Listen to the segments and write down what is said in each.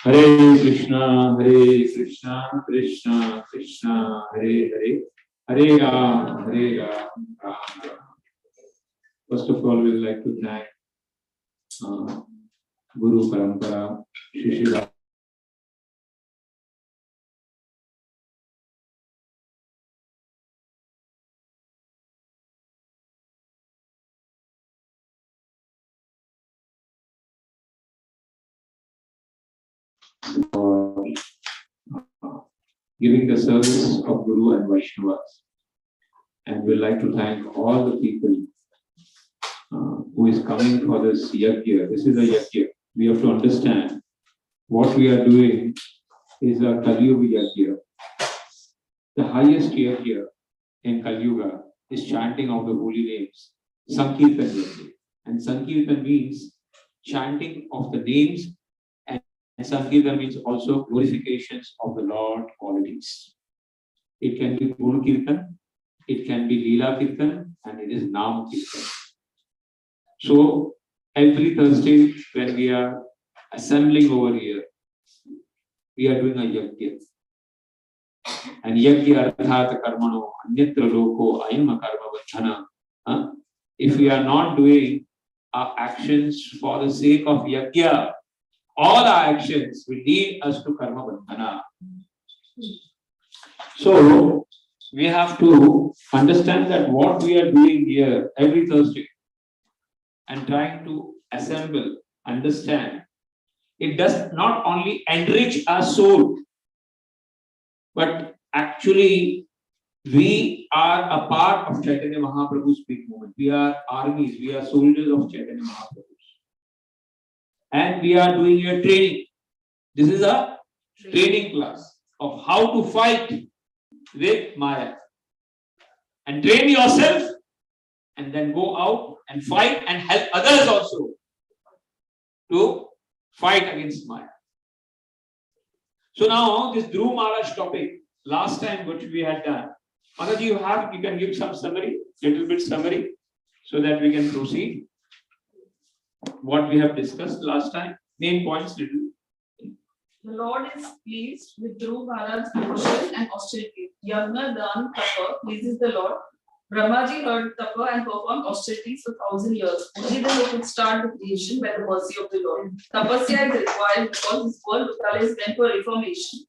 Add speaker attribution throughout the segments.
Speaker 1: Hare Krishna, Krishna Krishna, Hare Hare, Hare Ram, Ram Ram. First of all, we would like to thank Guru Parampara, Shishira. For giving the service of Guru and Vaishnavas. And we'd like to thank all the people who is coming for this yajna. This is a yajna. We have to understand what we are doing is a Kali Yuga yajna. The highest yajna in Kali Yuga is chanting of the holy names, Sankirtan yajna. And Sankirtan means chanting of the names, and Sankirtan means also glorifications of the Lord qualities. It can be Guru Kirtan, it can be Leela Kirtan, and it is Nam Kirtan. So every Thursday when we are assembling over here, we are doing a yajna. And yajna arthat karmano anyatra loko ayam karma vachana. If we are not doing our actions for the sake of yajna, all our actions will lead us to karma bandhana. So we have to understand that what we are doing here every Thursday and trying to assemble, understand, it does not only enrich our soul, but actually we are a part of Chaitanya Mahaprabhu's big movement. We are armies, we are soldiers of Chaitanya Mahaprabhu. And we are doing a training. This is a training class of how to fight with Maya. And train yourself and then go out and fight and help others also to fight against Maya. So now this Dhruv Maharaj topic, last time which we had done, Mataji, you can give some summary, little bit summary, so that we can proceed. What we have discussed last time, main points little.
Speaker 2: The Lord is pleased with Dhruv Maharaj's devotion and austerity. Yagna Dan Tapa pleases the Lord. Brahmaji heard Tapa and performed austerities for 1,000 years. Only then they could start the creation by the mercy of the Lord. Tapasya is required because this world is meant for reformation.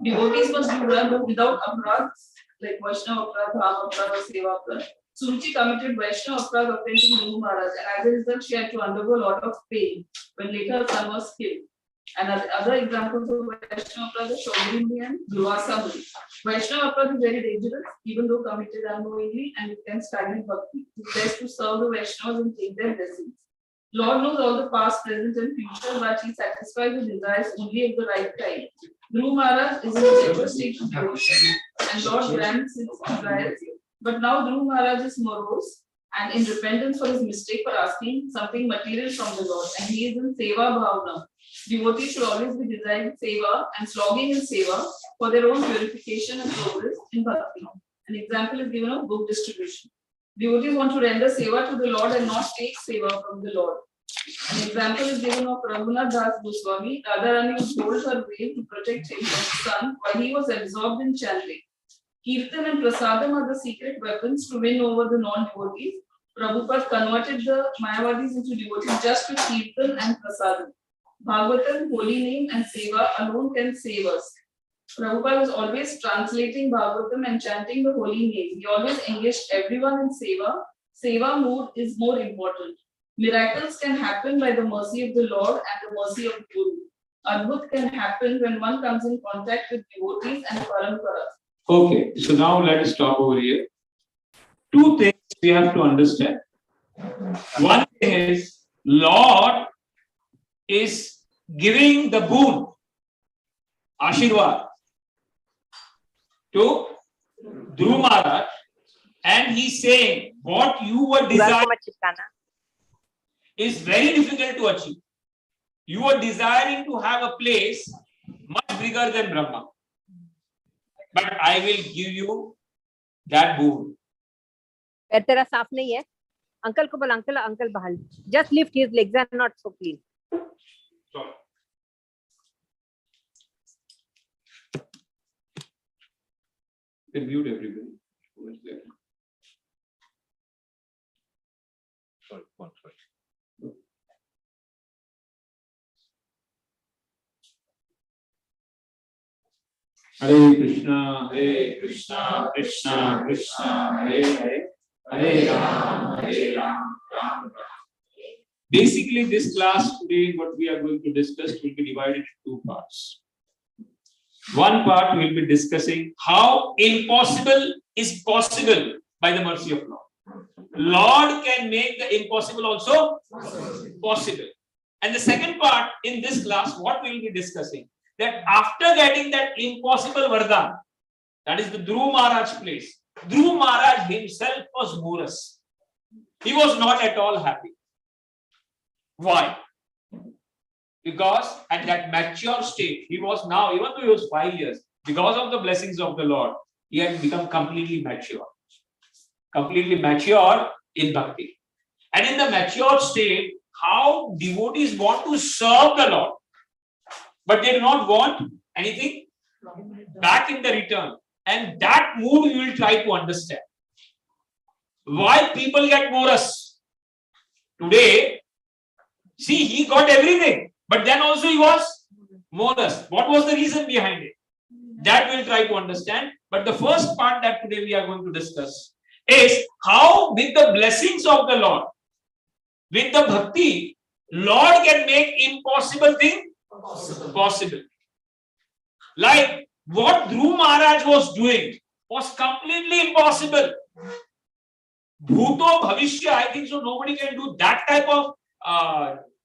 Speaker 2: Devotees must do Brahma without aparadhs like Vaishnava aparadh, Dhama aparadh, or Seva aparadh. Suruchi committed Vaishnava aparadh offending Dhruv Maharaj, and as a result she had to undergo a lot of pain when later her son was killed. And other examples of Vaishnava aparadh are Shaurya and Durvasa Muni. Vaishnava aparadh is very dangerous, even though committed unknowingly, and it can stagnate bhakti. It is best to serve the Vaishnavas and take their blessings. Lord knows all the past, present, and future, but He satisfies the desires only at the right time. Dhruv Maharaj is in the zero stage of devotion, and Lord grants his desires. But now Dhruv Maharaj is morose and in repentance for his mistake for asking something material from the Lord, and he is in Seva Bhavana. Devotees should always be desiring Seva and slogging in Seva for their own purification and progress in Bhakti. An example is given of book distribution. Devotees want to render Seva to the Lord and not take Seva from the Lord. An example is given of Raghunath Das Goswami. Radharani was told her veil to protect him from the sun while he was absorbed in chanting. Kirtan and Prasadam are the secret weapons to win over the non-devotees. Prabhupada converted the Mayavadis into devotees just with Kirtan and Prasadam. Bhagwatam, holy name, and Seva alone can save us. Prabhupada was always translating Bhagwatam and chanting the holy name. He always engaged everyone in Seva. Seva mood is more important. Miracles can happen by the mercy of the Lord and the mercy of the Guru. Adbhut can happen when one comes in contact with devotees and parampara.
Speaker 1: Okay, so now let us stop over here. Two things we have to understand. One thing is, Lord is giving the boon, Ashirwad, to Dhruv Maharaj, and he's saying what you were desiring is very difficult to achieve. You were desiring to have a place much bigger than Brahma, but I will give you that boon.
Speaker 3: तेरा साफ नहीं है? Uncle ko bol, uncle bahal. Just lift his legs are not so clean.
Speaker 1: Sorry. They mute everybody. Who is there? Sorry. Hare Krishna, Krishna Krishna, Hare Ram, Hare Ram, Ram Ram. Basically, this class today, what we are going to discuss will be divided into two parts. One part we will be discussing how impossible is possible by the mercy of Lord. Lord can make the impossible also possible. And the second part in this class, what we will be discussing, that after getting that impossible Vardhan, that is the Dhruv Maharaj place, Dhruv Maharaj himself was morose. He was not at all happy. Why? Because at that mature state, he was now, even though he was 5 years, because of the blessings of the Lord, he had become completely mature. Completely mature in bhakti. And in the mature state, how devotees want to serve the Lord, but they do not want anything back in the return. And that mood we will try to understand. Why people get morose. Today, see, he got everything, but then also he was morose. What was the reason behind it? That we'll try to understand. But the first part that today we are going to discuss is how, with the blessings of the Lord, with the bhakti, Lord can make impossible thing possible. Like what Dhruv Maharaj was doing was completely impossible. Bhuto Bhavishya, I think so. Nobody can do that type of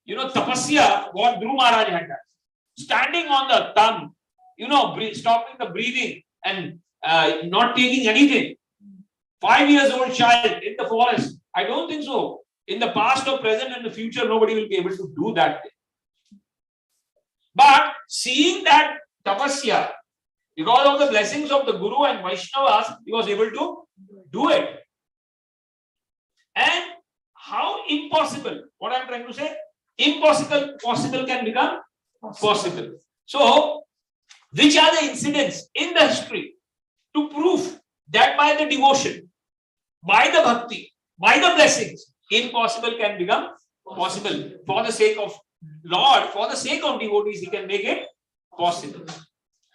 Speaker 1: tapasya what Dhruv Maharaj had done. Standing on the thumb, stopping the breathing and not taking anything. 5 years old child in the forest. I don't think so. In the past or present and the future, nobody will be able to do that thing. But seeing that tapasya, because of the blessings of the Guru and Vaishnavas, he was able to do it. And how impossible, what I am trying to say, possible can become possible. So, which are the incidents in the history to prove that by the devotion, by the bhakti, by the blessings, impossible can become possible. For the sake of Lord, for the sake of devotees, he can make it possible.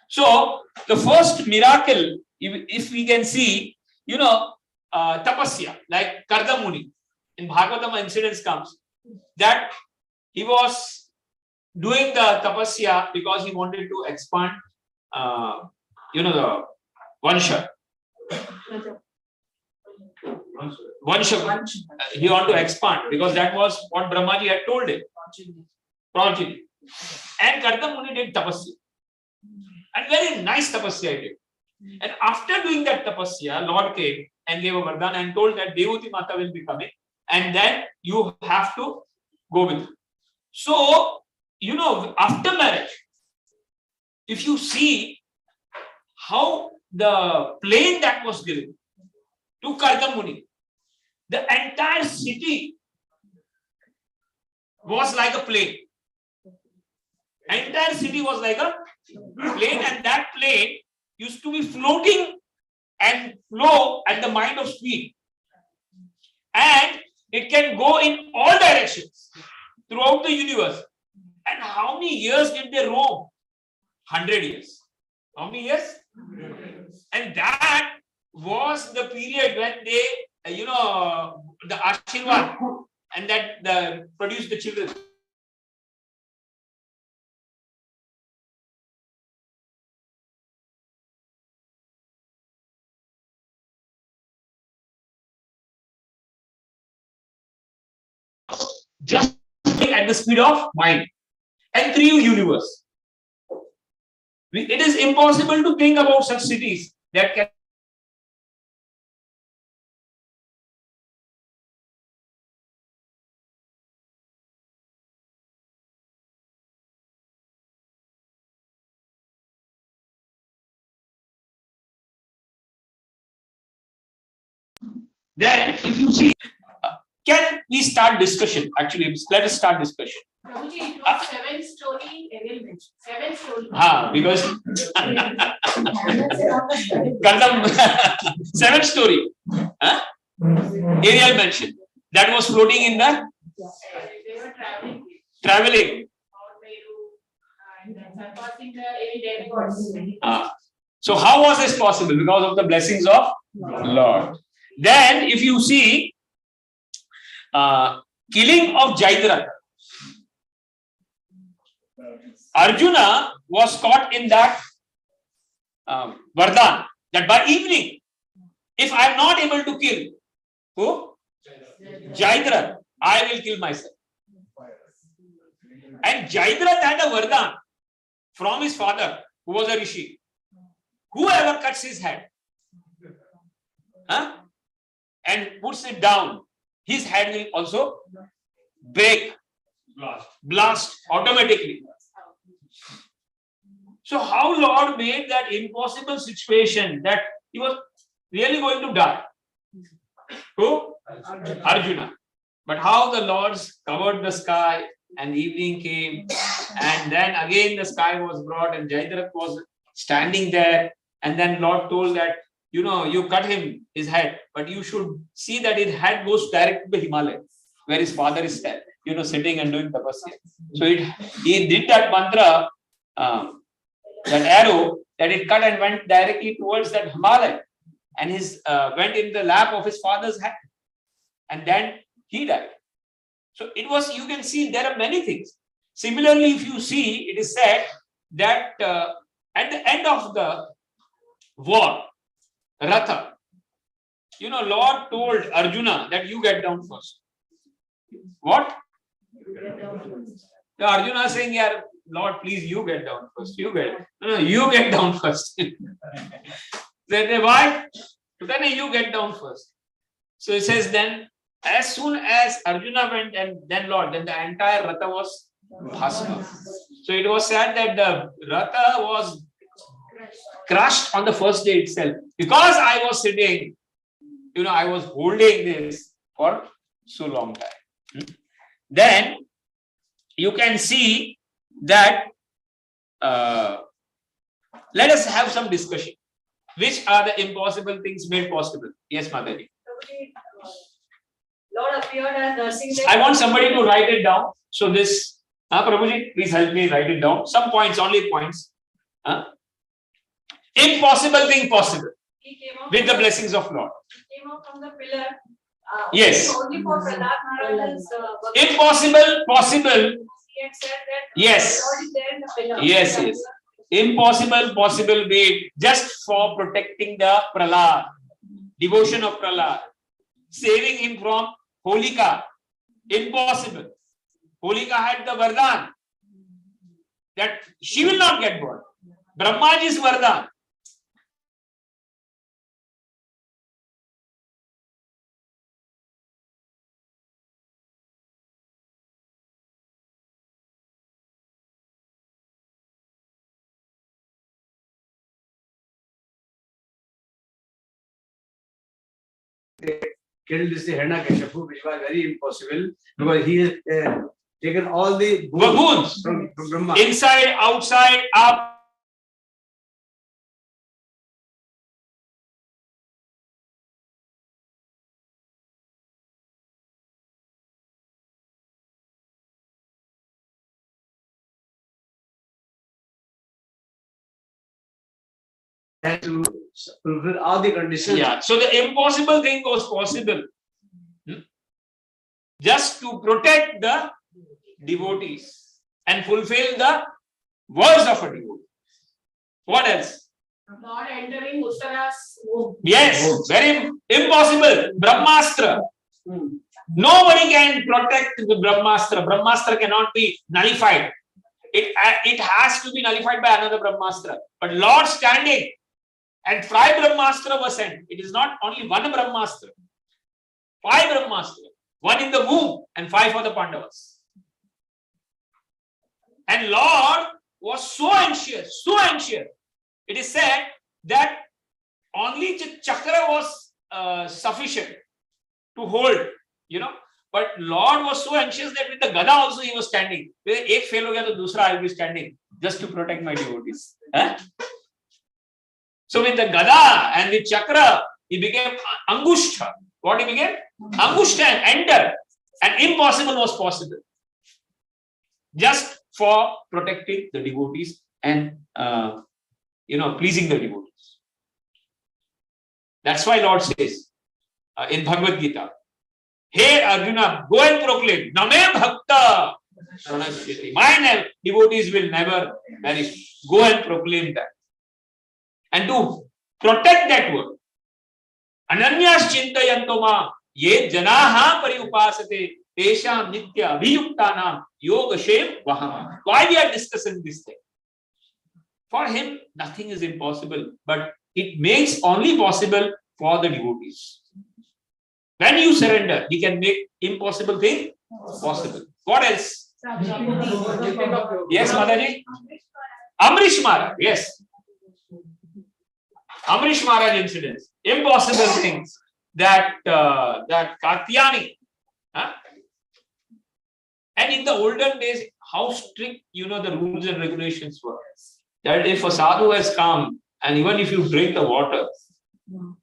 Speaker 1: So, the first miracle, if we can see, tapasya, like Karda Muni, in Bhagavatam incidents comes, that he was doing the tapasya because he wanted to expand, the Vansha. He wanted to expand because that was what Brahmaji had told him. Progeny. And Karda Muni did tapasya. And very nice tapasya he did. And after doing that tapasya, Lord came and gave a vardhan and told that Devati Mata will be coming. And then you have to go with it. So, after marriage, if you see how the plain that was given to Karda Muni, the entire city was like a plain. Entire city was like a plain, and that plain used to be floating and flow at the mind of speed. And it can go in all directions throughout the universe. And how many years did they roam? 100 years. How many years? 100 years. And that was the period when they, the Ashirvad, and that produced the children. Just at the speed of mind and through universe. It is impossible to think about such cities that can then if you see
Speaker 4: Can we start discussion? Actually, let us start discussion.
Speaker 2: Prabhuji, it was 7-story aerial bench. 7-story.
Speaker 4: Because Kadam 7-story aerial mansion that was floating in the
Speaker 2: They were
Speaker 4: traveling.
Speaker 2: and surpassing the any demigods.
Speaker 4: So how was this possible? Because of the blessings of Lord. Then, if you see killing of Jaidrath, Arjuna was caught in that Vardhan, that by evening, if I am not able to kill who? Jaidrath, I will kill myself. And Jaidrath had a Vardhan from his father, who was a rishi. Whoever cuts his head and puts it down, his head will also break, blast automatically. So how Lord made that impossible situation that he was really going to die? Who? Arjuna. But how the Lord's covered the sky and evening came, and then again the sky was brought and Jaidrath was standing there, and then Lord told that, you cut his head, but you should see that his head goes direct to the Himalaya, where his father is sitting and doing tapasya. So he did that mantra, that arrow, that it cut and went directly towards that Himalaya, and went in the lap of his father's hand, and then he died. So it was, you can see there are many things. Similarly, if you see, it is said that at the end of the war, Ratha, Lord told Arjuna that you get down first. What? The Arjuna is saying, yeah, Lord, please, you get down first. You get down first. Then why? Then you get down first. So it says then, as soon as Arjuna went and then Lord, then the entire Ratha was bhasma. So it was said that the Ratha was crushed on the first day itself. Because I was sitting, I was holding this for so long time. Then you can see that, let us have some discussion. Which are the impossible things made possible? Yes, Madhavi.
Speaker 5: Lord appeared as nursing.
Speaker 4: I want somebody to write it down. So this, Prabhuji, please help me write it down. Some points, only points. Impossible thing possible with the blessings of Lord.
Speaker 5: He came out from the pillar.
Speaker 4: Yes.
Speaker 5: Only for Prahlad Maharaj's
Speaker 4: Impossible, possible.
Speaker 5: He had said that
Speaker 4: Yes.
Speaker 5: Lord is there in the pillar.
Speaker 4: Yes, yes. Impossible, possible way just for protecting the Prahlad, devotion of Prahlad, saving him from Holika. Impossible. Holika had the Vardhan that she will not get burned. Brahmaji's Vardhan.
Speaker 6: Killed this Hiranyakashipu, which was very impossible because he has taken all the
Speaker 4: Baboons
Speaker 6: from Brahma.
Speaker 4: inside, outside, up.
Speaker 6: Had to fulfill all the conditions.
Speaker 4: Yeah. So the impossible thing was possible. Just to protect the devotees and fulfill the words of a devotee. What else?
Speaker 2: Lord entering Uttara's womb.
Speaker 4: Yes, very impossible. Brahmastra. Nobody can protect the Brahmastra. Brahmastra cannot be nullified. It has to be nullified by another Brahmastra. But Lord standing and 5 Brahmastra were sent. It is not only one Brahmastra. 5 Brahmastra. 1 in the womb and 5 for the Pandavas. And Lord was so anxious, so anxious. It is said that only chakra was sufficient to hold, But Lord was so anxious that with the gada also he was standing. Ek fail ho gaya to dusra I will be standing just to protect my devotees. So with the gada and with chakra, he became Angushta. What he became? Angushta and enter. And impossible was possible. Just for protecting the devotees and pleasing the devotees. That's why Lord says in Bhagavad Gita, hey Arjuna, go and proclaim, Name Bhakta Pranashyati. My devotees will never perish. Go and proclaim that. And to protect that word. Ananyas chintayanto ma ye janaha pariupasate tesha nitya abhiyuktanam yoga shem vaham. Why we are discussing this thing? For him, nothing is impossible, but it makes only possible for the devotees. When you surrender, he can make impossible thing possible. What else? Yes, Mataji? Amrish Maharaj, yes. Amrish Maharaj incidents, impossible things that Katyani. And in the olden days, how strict the rules and regulations were. That if a sadhu has come and even if you drink the water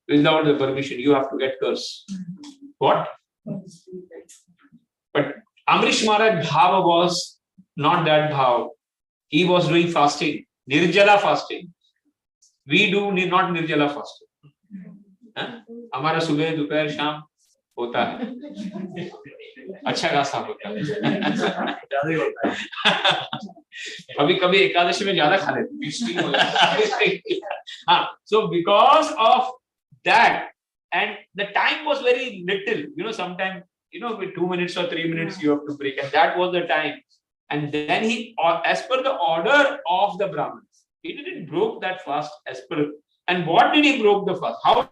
Speaker 4: without the permission, you have to get cursed. What? But Amrish Maharaj Bhava was not that Bhava. He was doing fasting, Nirjala fasting. We do not Nirjala fasting. हमारा सुबह दोपहर शाम होता है, अच्छा खासा होता है. कभी कभी एकादशी में ज्यादा खा लेते. So because of that, and the time was very little, sometimes with 2 minutes or 3 minutes you have to break, and that was the time. And then he, as per the order of the Brahmins, he didn't broke that fast as per. And what did he broke the fast? How?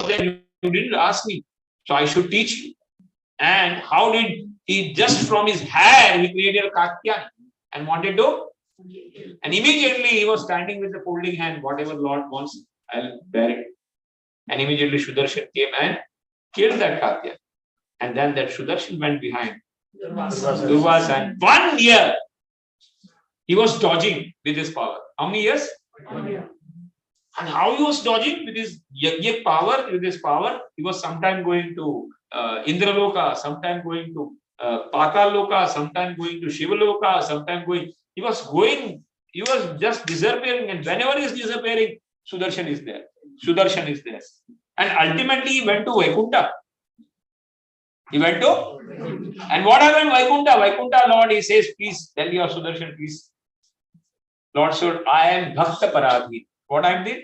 Speaker 4: Then you didn't ask me, so I should teach you. And how did he, just from his hair, he created a Katyani and wanted to, and immediately he was standing with the folding hand, whatever Lord wants, I'll bear it. And immediately Sudarshan came and killed that Katyani. And then that Sudarshan went behind Durvasa, and 1 year he was dodging with his power. How many years? 1 year. And how he was dodging with his yajna power, he was sometime going to Indraloka, sometime going to Pataloka, sometime going to Shivaloka, sometime going. He was just disappearing, and whenever he is disappearing, Sudarshan is there. And ultimately he went to Vaikuntha. And what happened Vaikuntha? Vaikuntha Lord, he says, please tell your Sudarshan, please. Lord said, I am Bhakta Paradhi. What I am doing?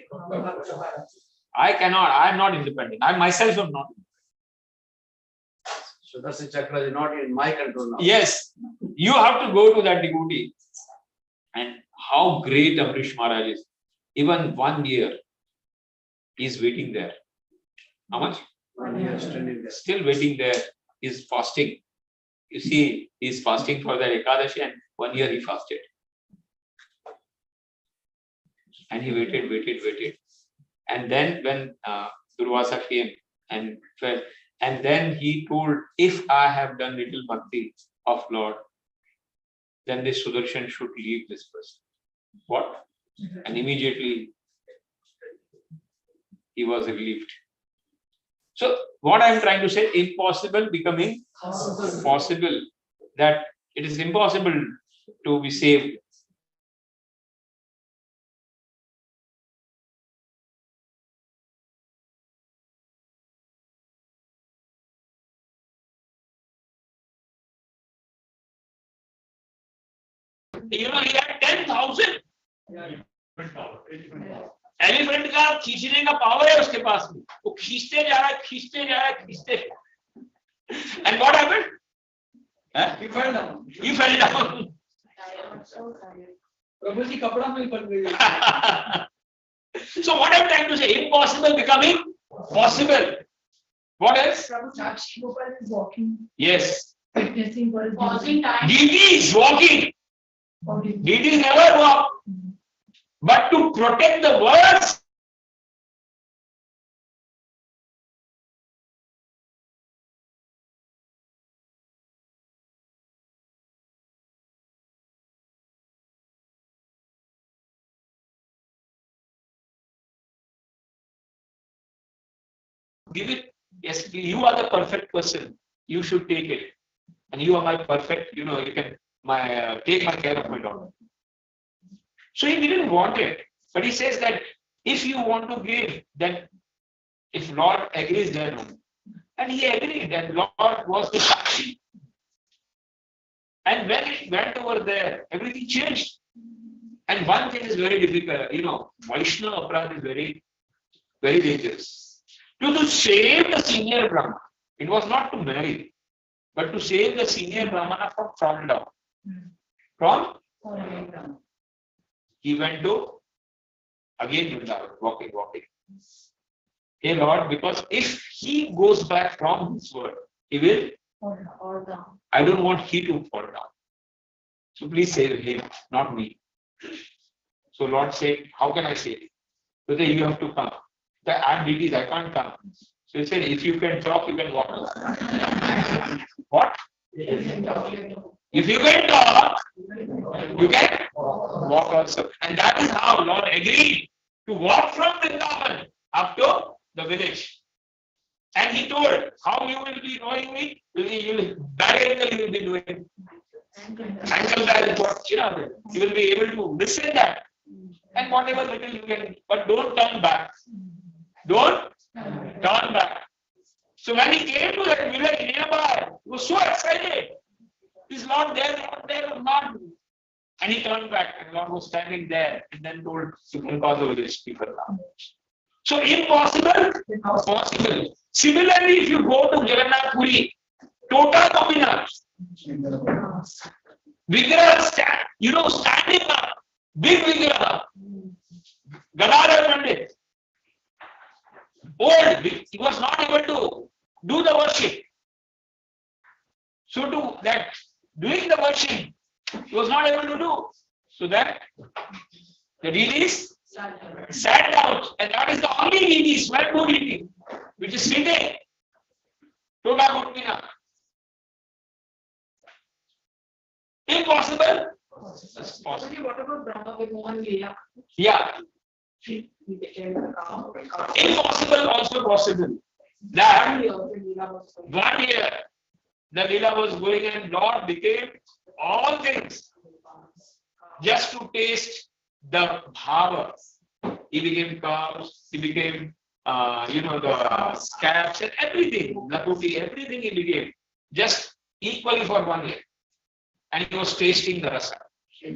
Speaker 4: I am not independent. I myself am not.
Speaker 6: So that's the chakra is not in my control now.
Speaker 4: Yes, you have to go to that devotee. And how great Amrish Maharaj is. Even 1 year, he is waiting there. How much?
Speaker 6: 1 year standing there.
Speaker 4: Still waiting there. He is fasting. You see, he is fasting for the Ekadashi, and 1 year he fasted. And he waited. And then when Durvasa came and fell, and then he told, if I have done little bhakti of Lord, then this Sudarshan should leave this person. What? And immediately he was relieved. So what I am trying to say, impossible becoming possible. That it is impossible to be saved. He had 10,000. Elephant का खींचने का power है उसके पास में, वो खींचते जा रहा है. And what happened? He fell down. प्रभु जी कपड़ा में पड़ गई. So what I'm trying to say, impossible becoming Possible. What else?
Speaker 5: Sakshi Gopal is walking,
Speaker 4: Yes.
Speaker 5: witnessing for his pausing time.
Speaker 4: Deity is walking. Deity never walk. But to protect the words, give it. Yes, you are the perfect person. You should take it. And you are my perfect, you can take my care of my daughter. So he didn't want it. But he says that if you want to give, then if Lord agrees, then no. And he agreed that Lord was the Sakshi. And when it went over there, everything changed. And one thing is very difficult, Vaishnava Aparadha is very, very dangerous. To save the senior Brahmana, it was not to marry, but to save the senior Brahmana from falling down. From? He went to, again, walking. Hey Lord, because if he goes back from his word, he will fall down. I don't want he to fall down. So please save him, not me. So Lord said, how can I save him? So then you have to come. I'm deities, I can't come. So he said, if you can talk, you can walk. What? If you can talk, you can walk also. And that is how Lord agreed to walk from Vrindavan up to the village. And he told, how you will be knowing me? You will be doing. Ankle bag, you will be able to listen that. And whatever little you can, but don't turn back. Don't turn back. So when he came to that village nearby, he was so excited. He's not there, not. And he turned back, and Lord was standing there, and then told, you can cause the village people now. So impossible, possible. Similarly, if you go to Jagannath Puri, total dominance. Vigraha standing up, big Vigraha. Gadadhar Pandit. Old, he was not able to do the worship. So to that, doing the worship, he was not able to do. So that the deities sat down, and that is the only deity, Swarna deity, which is sitting. Toda Gopina. Impossible? That's possible.
Speaker 5: What about Brahma Vimohan Leela?
Speaker 4: Yeah. Impossible, also possible. That 1 year, the Leela was going and Lord became all things just to taste the bhava. He became cows, he became, the scabs and everything, lakuti, everything he became just equally for 1 year. And he was tasting the rasa.
Speaker 5: So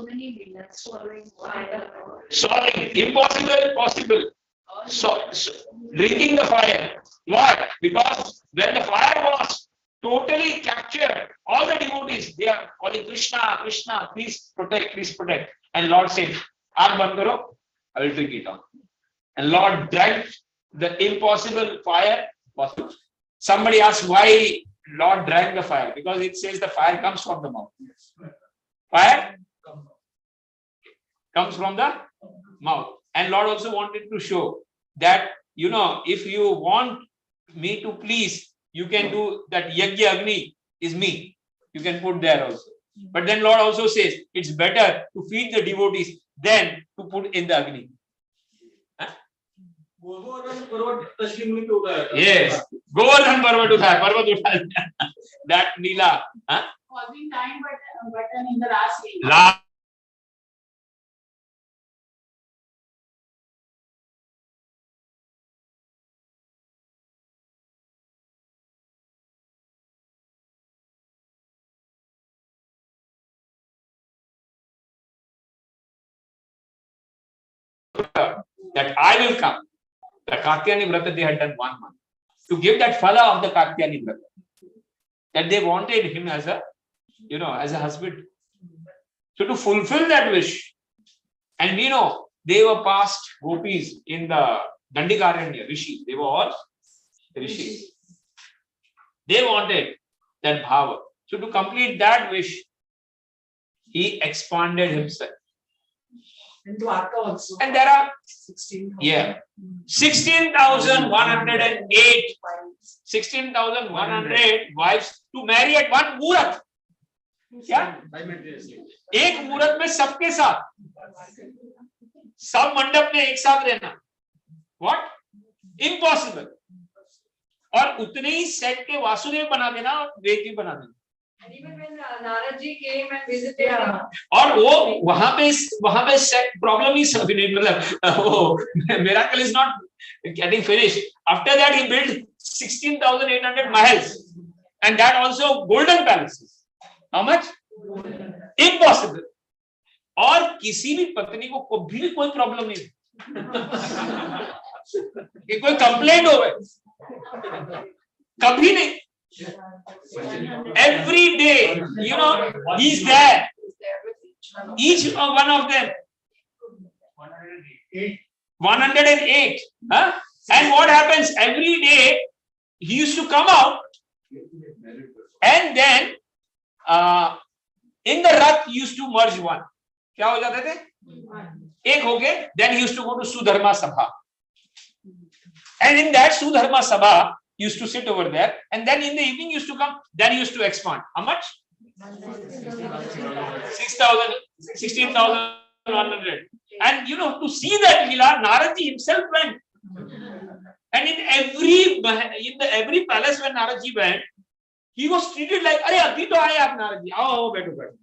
Speaker 5: many Leelas following fire.
Speaker 4: Solving, impossible, possible. So, drinking the fire. Why? Because when the fire was totally captured, all the devotees, they are calling Krishna, Krishna, please protect. And Lord said, Aag bandh karo, I will drink it on. And Lord drank the impossible fire possible. Somebody asked why Lord drank the fire. Because it says the fire comes from the mouth. Fire comes from the mouth. And Lord also wanted to show that, if you want me to please, you can do that. Yajna Agni is me. You can put there also. But then Lord also says, it's better to feed the devotees than to put in the Agni. Yes. Govardhan Parvat Uthaya. That Neela.
Speaker 5: Causing time button in the last week.
Speaker 4: That I will come. The Katyani Vrata they had done 1 month. To give that phala of the Katyani Vrata. That they wanted him as a, as a husband. So to fulfill that wish, and we know they were past gopis in the Dandikaranya, Rishi. They were all Rishis. They wanted that bhava. So to complete that wish, he expanded himself.
Speaker 2: And Dwarka also.
Speaker 4: And there are
Speaker 2: 16,000.
Speaker 4: Yeah. 16,108. 16,100 wives to marry at one murat. क्या? एक मुहूर्त में सबके साथ, सब मंडप में एक साथ रहना. What? Impossible. और उतने ही सेट के वासुदेव बना देना और वेद भी बना देना.
Speaker 3: And even when Narad ji came and visited,
Speaker 4: और वो वहां पे प्रॉब्लम ही मतलब वो miracle is not getting finished. After that he built 16,800 mahals and that also golden palaces. How much? Impossible. और किसी भी पत्नी को कभी भी कोई प्रॉब्लम नहीं कि कोई कंप्लेंट हो कभी नहीं. Every day, you know, he's there. Each one of them. 108. Huh? And what happens every day? He used to come out, and then in the Rath, he used to merge one. क्या हो जाते थे? एक हो गए. Then he used to go to Sudharma Sabha, and in that Sudharma Sabha, he used to sit over there, and then in the evening he used to come. Then he used to expand. How much? 16,100. And you know, to see that Leela, Narad ji himself went. And in every palace when Narad ji went, he was treated like, "Arey, abhi to aaye aap Narad ji, आओ बैठो बैठो."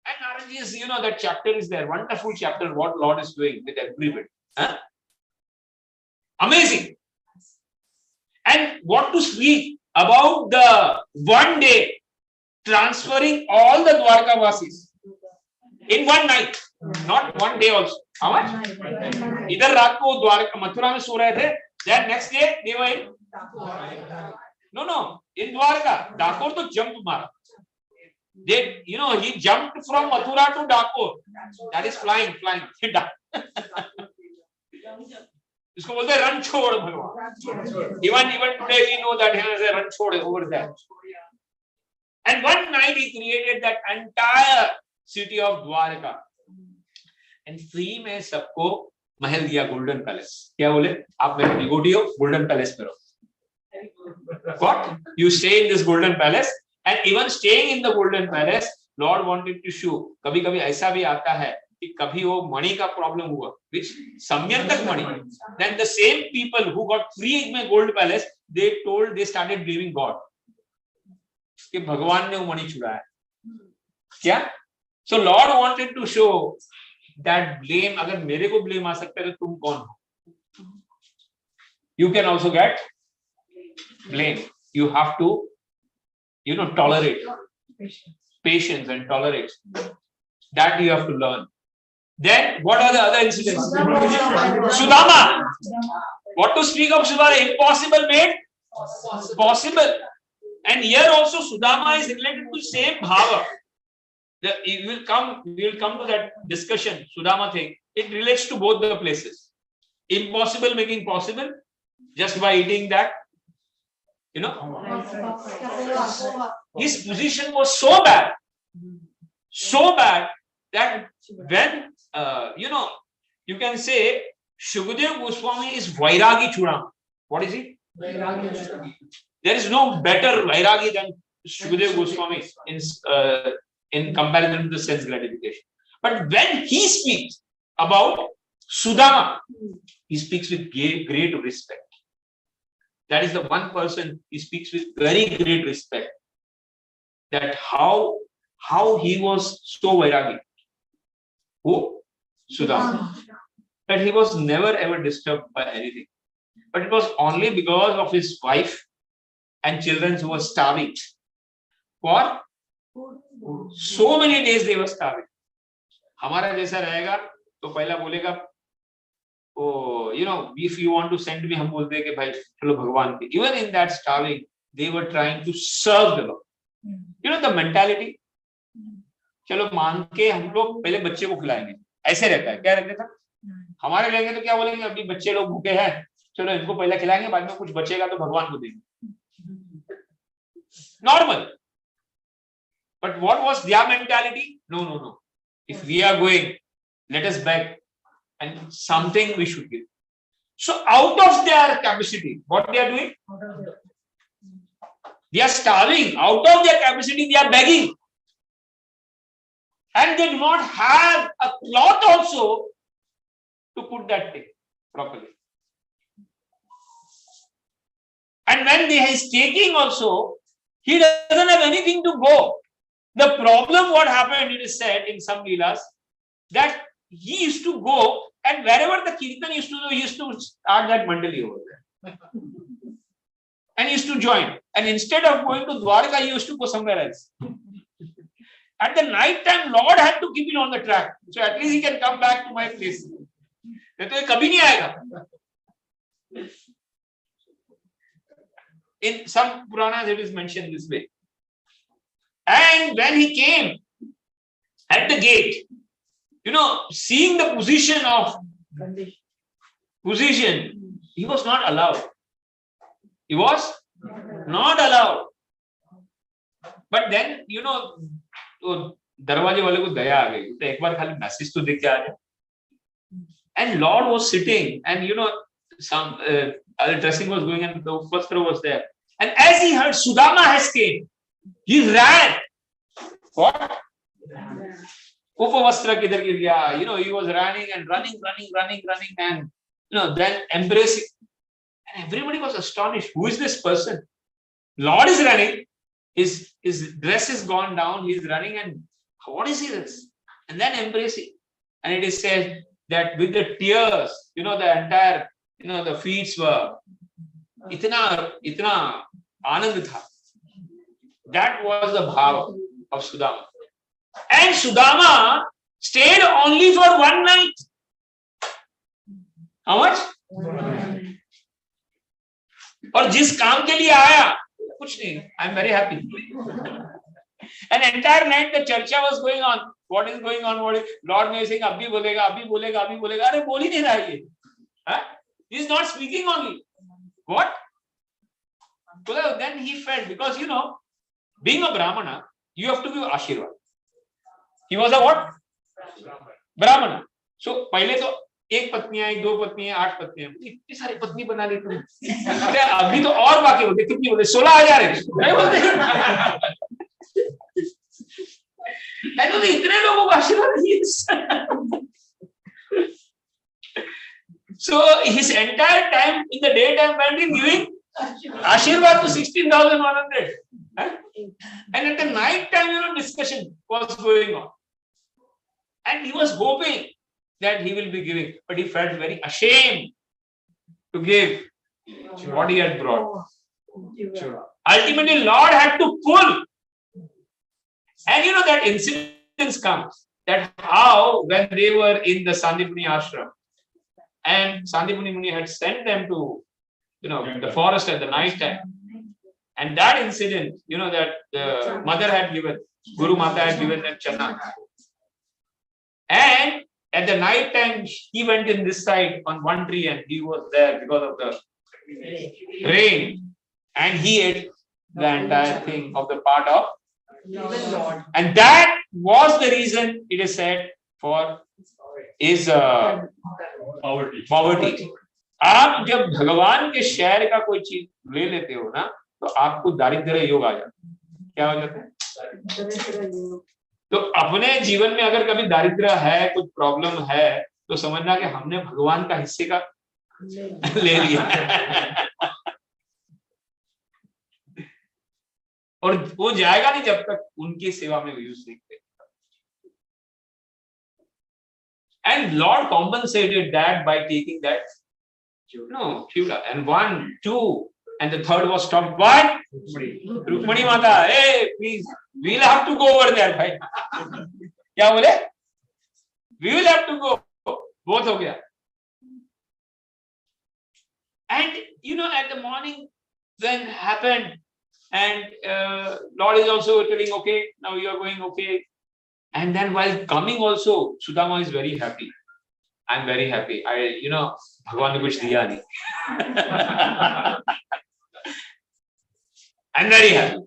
Speaker 4: And Narad ji is, you know, that chapter is there, wonderful chapter, what Lord is doing with everybody. Huh? Amazing. And what to speak about the one day transferring all the Dwarka Vasis in one night, not one day also. How much? इधर रात को द्वारका मथुरा में सो रहे थे. Then next day they were in in Dwarka. Dakor to jump मारा. They, you know, he jumped from Mathura to Dakor. That is flying. इसको बोलते हैं रन छोड़ भगवान. Even today we know that there is a run chhod over there. And one night he created that entire city of Dwarka. And free में सबको महल दिया, golden palace. क्या बोले? आप मेरे डिवोटी हो, golden palace में रहो. What? You stay in this golden palace, and even staying in the golden palace, Lord wanted to show. कभी-कभी ऐसा भी आता है कि कभी वो मणि का प्रॉब्लम हुआ, which सम्यंतक Mani. Then the same people who got free in my gold palace, they started believing God. कि भगवान ने वो मणि छुड़ाया. क्या? So Lord wanted to show that blame, अगर मेरे को blame आ सकता है तो तुम कौन हो? You can also get blame. You have to, you know, tolerate. Patience and tolerate. That you have to learn. Then what are the other incidents? Sudama. What to speak of Sudama? Impossible made possible. And here also Sudama is related to same bhava. We will come to that discussion, Sudama thing. It relates to both the places. Impossible making possible just by eating that. You know, his position was so bad that when you know, you can say Shukadeva Goswami is Vairagi Chudam. What is he? There is no better Vairagi than Shukadeva Goswami in comparison to the sense gratification. But when he speaks about Sudama, he speaks with great respect. That is the one person he speaks with very great respect. That how he was so Vairagi. Who? Sudama. That he was never ever disturbed by anything. But it was only because of his wife and children who were starving. For so many days they were starving. हमारा जैसा रहेगा तो पहला बोलेगा, oh, you know, if you want to send me, हम बोलते हैं कि भाई चलो भगवान के. Even in that starving, they were trying to serve the Lord. You know the mentality. चलो मान के हम लोग पहले बच्चे को खिलाएंगे. ऐसे रहता है. क्या रहता था? हमारे लेंगे तो क्या बोलेंगे, अभी बच्चे लोग भूखे हैं, चलो इनको पहले खिलाएंगे, बाद में कुछ बचेगा तो भगवान को देंगे, normal. But what was their mentality? No. If we are going, let us beg, and something we should give. So out of their capacity, what they are doing? They are starving. Out of their capacity, they are begging. And they do not have a cloth also to put that thing properly. And when they is taking also, he doesn't have anything to go. The problem, what happened, it is said in some leelas, that he used to go, and wherever the kirtan used to do, he used to start that mandali over there. And he used to join. And instead of going to Dwarka, he used to go somewhere else. At the night time, Lord had to keep it on the track. So at least he can come back to my place. In some Puranas, it is mentioned this way. And when he came at the gate, seeing the position, he was not allowed. He was not allowed. But then, तो दरवाजे वाले को दया आ गई, तो एक बार खाली message तो देख के आ जाए. And Lord was sitting, and some other dressing was going, and the first row was there. And as he heard Sudama has came, he ran. What? Upavastra kidhar gir gaya. He was running and running, and then embracing. And everybody was astonished. Who is this person? Lord is running. His dress is gone down. He is running, and what is this? And then embracing. And it is said that with the tears, the entire, the feet were itna anand tha. That was the bhava of Sudama. And Sudama stayed only for one night. How much? और जिस काम के लिए आया कुछ नहीं. I am very happy. And entire night the चर्चा was going on. What is going on? What is Lord may saying अभी बोलेगा. अरे बोल ही नहीं रहा ये. He is not speaking only. What? So then he felt, because being a Brahmana, you have to give Ashirvad. He was a what? Brahmana. So पहले तो एक पत्नी आई, दो पत्नी है, 8 पत्नी है, इतनी सारी पत्नी बना ली तुम. अभी तो और बाकी होते, कितनी बोलते? 16,000 है. इतने लोगों को आशीर्वाद दिए. So his entire time in the daytime went in giving Ashirvad to 16,100. And at the night time, discussion was going on. And he was hoping that he will be giving, but he felt very ashamed to give what he had brought. Ultimately, Lord had to pull. And that incidents comes, that how when they were in the Sandipuni ashram, and Sandipuni Muni had sent them to the forest at the night time. And that incident, that the mother had given, Guru Mata had given them channa. And at the night time, he went in this side on one tree, and he was there because of the rain. And he ate the entire thing of the part of Lord. And that was the reason, it is said, for his poverty. आप जब भगवान के शहर का कोई चीज ले लेते हो ना, तो आपको दारिद्र्य योग आ जाता है. क्या हो जाता है? तो अपने जीवन में अगर कभी दारिद्र्य है, कुछ प्रॉब्लम है, तो समझना कि हमने भगवान का हिस्से का ले लिया. और वो जाएगा नहीं जब तक उनकी सेवा में यूज नहीं करेगा. And Lord compensated that by taking that Shivla. And 1, 2, and the third was stopped. What? Rukmani Mata, hey, please, we'll have to go over there, bhai. क्या बोले? We will have to go. Both हो गया. And at the morning, when happened, and Lord is also telling, okay, now you are going, okay. And then while coming also, Sudama is very happy. I'm very happy. भगवान ने कुछ दिया नहीं. I'm very happy.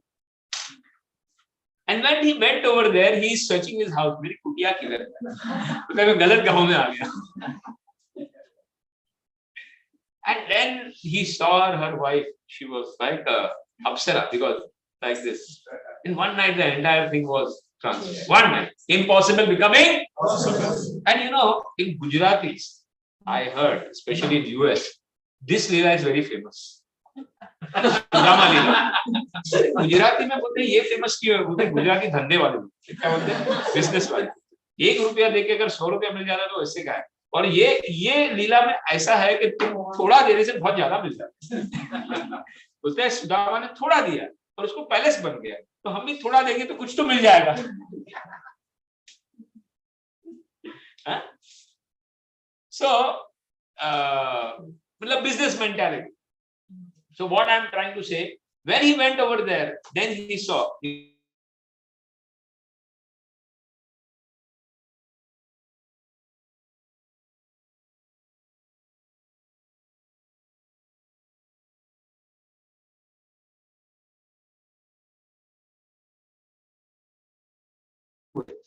Speaker 4: And when he went over there, he is searching his house. मेरी कुटिया किधर है? मैं गलत गांव में आ गया. And then he saw her wife. She was like a apsara, because like this. In one night, the entire thing was transformed. One night, impossible becoming possible. And in Gujaratis, I heard, especially in US, this Leela is very famous. Sudama Leela. Gujarati में बोलते हैं ये famous क्यों है? बोलते हैं गुजराती धंधे वाले लोग. क्या बोलते हैं? बिजनेस वाले. 1 रुपया देके अगर 100 रुपया मिल जाता है तो ऐसे का है. और ये लीला में ऐसा है कि तुम थोड़ा देने से बहुत ज्यादा मिल जाता है. बोलते हैं सुदामा ने थोड़ा दिया और उसको पैलेस बन गया, तो हम भी थोड़ा देंगे तो कुछ तो मिल जाएगा. So मतलब business mentality. So what I am trying to say, when he went over there, then he saw. He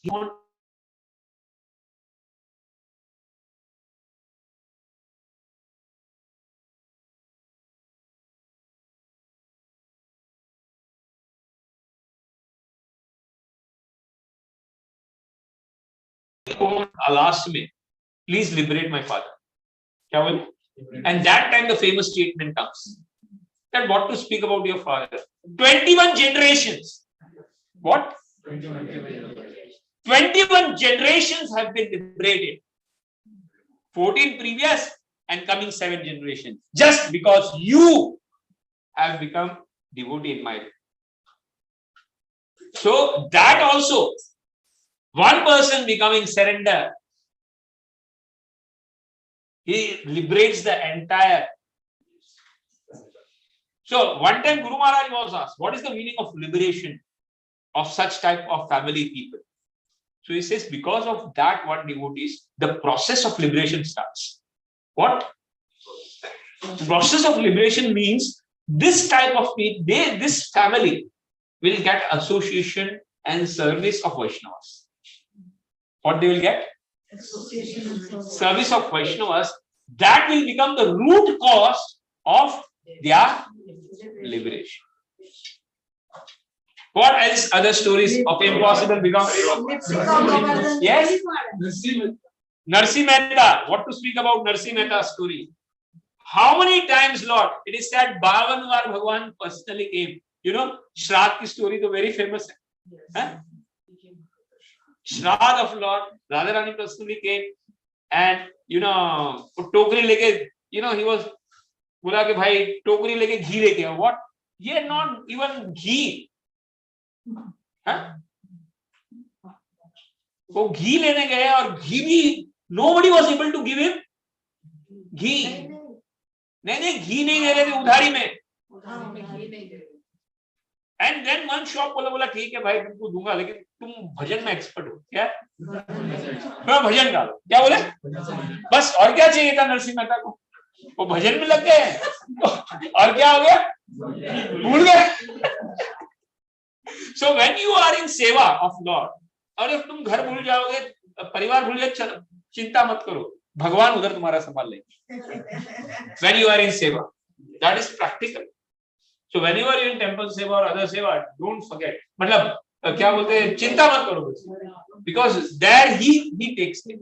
Speaker 4: wanted asked me, please liberate my father. क्या बोले? And that time the famous statement comes. That what to speak about your father? 21 generations. What? 21 generations have been liberated. 14 previous and coming 7 generations. Just because you have become devotee in my way. So that also, one person becoming surrender, he liberates the entire. So one time Guru Maharaj was asked, what is the meaning of liberation of such type of family people? So he says, because of that one devotees, the process of liberation starts. What? The process of liberation means this type of people, this family will get association and service of Vaishnavas. What they will get? Service of Vaishnavas. That will become the root cause of their liberation. What else? Other stories of impossible become? Yes? Narsi Mehta. What to speak about Narsi Mehta's story? How many times, Lord? It is said, 52 bar Bhagwan personally came. Shraddh ki story is very famous. Shraddh of Lord, Radharani personally came, and टोकरी लेके, he was बोला कि भाई टोकरी लेके घी लेके आओ. What? Yeah, not even घी. वो घी लेने गए और घी भी nobody was able to give him घी. नहीं घी नहीं दे रहे थे उधारी में. And then one shop बोला ठीक है भाई तुमको दूंगा, लेकिन तुम भजन में एक्सपर्ट हो. क्या? मैं भजन गा लो. क्या बोले? बस और क्या चाहिए था नरसिंह मेहता को? वो भजन में लग गए और क्या हो गया? भूल गए. So when you are in seva of Lord, और if तुम घर भूल जाओगे, परिवार भूल जाए, चिंता मत करो, भगवान उधर तुम्हारा संभाल लेंगे. When you are in seva, that is practical. So whenever you are in temple seva or other seva, don't forget. मतलब क्या बोलते हैं? चिंता मत करो, because there he takes care.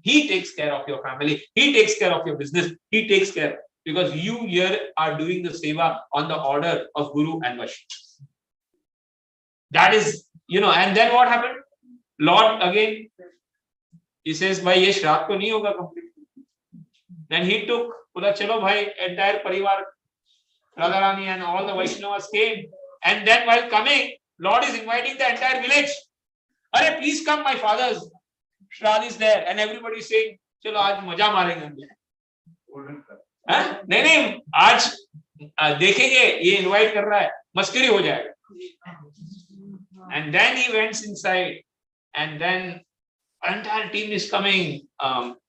Speaker 4: He takes care of your family. He takes care of your business. He takes care, because you here are doing the seva on the order of Guru and Vaishnava. That is, and then what happened? Lord again, he says, भाई ये श्राद्ध तो नहीं होगा complete. Then he took, बोला चलो भाई, entire परिवार, Radharani and all the Vaishnavas came, and then while coming, Lord is inviting the entire village. Arey, please come, my father's Shraddh is there, and everybody is saying, चलो आज मजा मारेंगे. नहीं आज देखेंगे, ये invite कर रहा है, मस्करी हो जाएगा. And then he went inside, and then entire team is coming.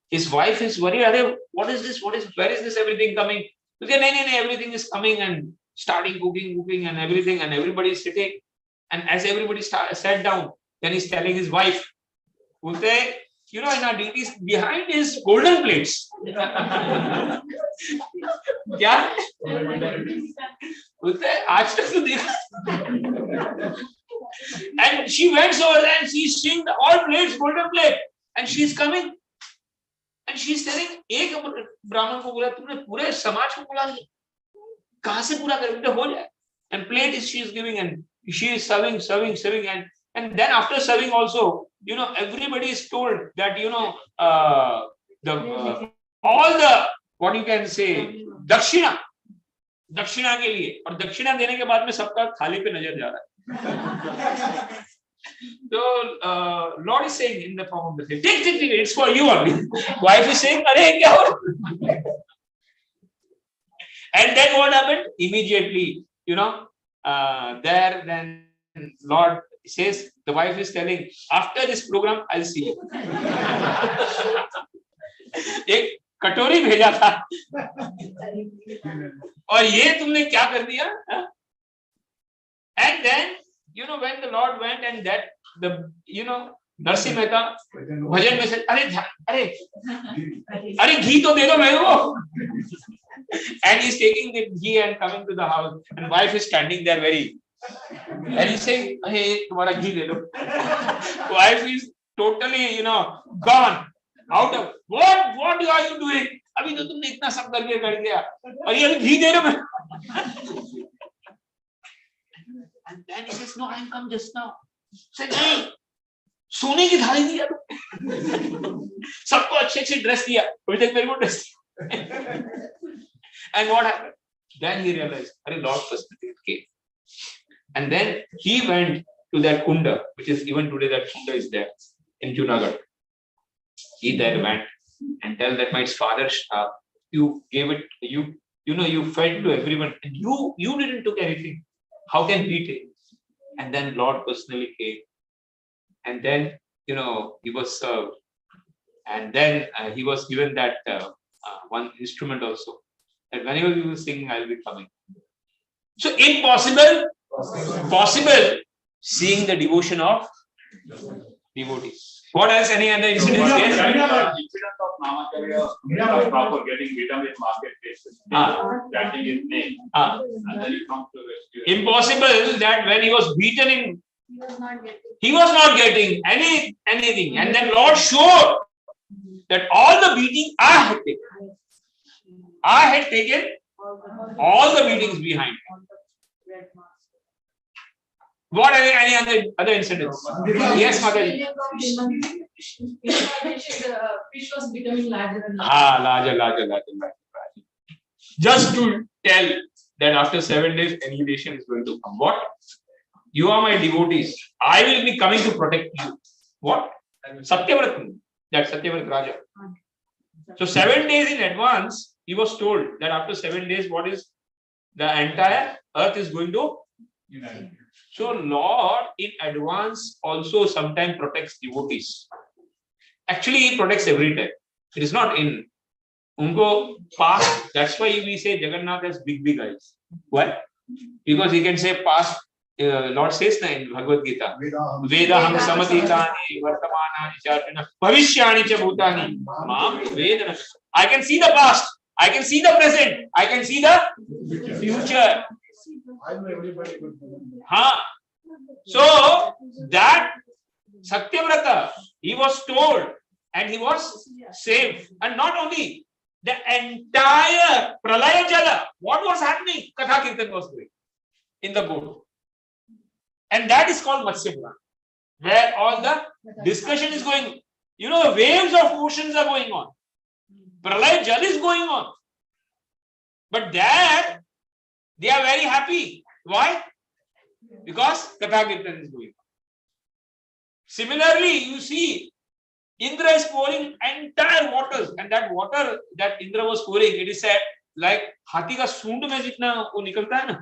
Speaker 4: His wife is worried. Are, what is this? Where is this everything coming? He said, no, everything is coming and starting cooking and everything, and everybody is sitting. And as everybody sat down, then he's telling his wife, Ulte, in our deities, behind is golden plates. Yeah. And she went over there and she's seeing all plates, golden plate. And she's coming. And she's telling, एक ब्राह्मण को बोला, तुमने पूरे समाज को बुला लिया, कहाँ से पूरा करेंगे, हो जाए. And plate is she is giving, and she is serving, and then after serving also, everybody is told that all the what you can say दक्षिणा के लिए, और दक्षिणा देने के बाद में सबका थाली पे नजर जा रहा है. So Lord is saying in the form of the thing, take, it's for you only. Wife is saying, "Arey kya ho?" And then what happened? Immediately, then Lord says, the wife is telling, after this program, I'll see you. एक कटोरी भेजा था, और ये तुमने क्या कर दिया? And then, when the Lord went and that, Narsi Mehta, bhajan में से, अरे घी तो दे दो मेरे को. And he's taking the ghee and coming to the house, and wife is standing there and he's saying, hey, तुम्हारा घी ले लो. Wife is totally, gone out of, what are you doing? अभी तो तुमने इतना सब करके कर दिया, और ये अभी घी दे रहे हो. And then he says, no, I come just now. Say, नहीं, सोने की थाली दिया, सबको अच्छे ड्रेस दिया, अभी तक मेरे को ड्रेस दिया. And what happened? Then he realized, Lord Pasupati came. And then he went to that kunda, which is even today that kunda is there in Junagadh. He there went and tell that my father, you gave it, you fed to everyone, and you didn't took anything. How can we take? And then Lord personally came, and then he was served, and then he was given that one instrument also. And whenever we were singing, I'll be coming. So impossible, possible, seeing the devotion of devotees. What else? Any other incidents? Yes?
Speaker 7: Incident of Namacharya, proper getting beaten in marketplaces, chanting his name, and then he comes to rescue.
Speaker 4: Impossible that when he was beaten he was not getting anything. And then Lord showed that all the beating I had taken. I had taken all the beatings behind. What are any other incidents? Yes, Mataji.
Speaker 2: Fish was becoming larger and larger.
Speaker 4: Larger. Just to tell that after 7 days, annihilation is going to come. What? You are my devotees. I will be coming to protect you. What? Satyavrat. That Satyavrat Raja. So 7 days in advance, he was told that after 7 days, what is the entire earth is going to unite. So Lord in advance also sometimes protects devotees. Actually, he protects every time. It is not in unko past. That's why we say Jagannath has big eyes. Why? Because he can say past. Lord says in Bhagavad Gita, Vedaham samatitani vartamanani charjuna bhavishyani cha bhutani mam vedana. I can see the past, I can see the present, I can see the future. So that Satyavrata, he was told and he was saved. And not only the entire Pralaya Jala, what was happening? Katha Kirtan was doing in the boat. And that is called Matsya Purana, where all the discussion is going. The waves of oceans are going on. Pralaya Jal is going on. But there, they are very happy. Why? Because Katha Kirtan is going on. Similarly, you see, Indra is pouring entire waters, and that water that Indra was pouring, it is said, like Hathi ka soond mein jitna wo nikalta hai na,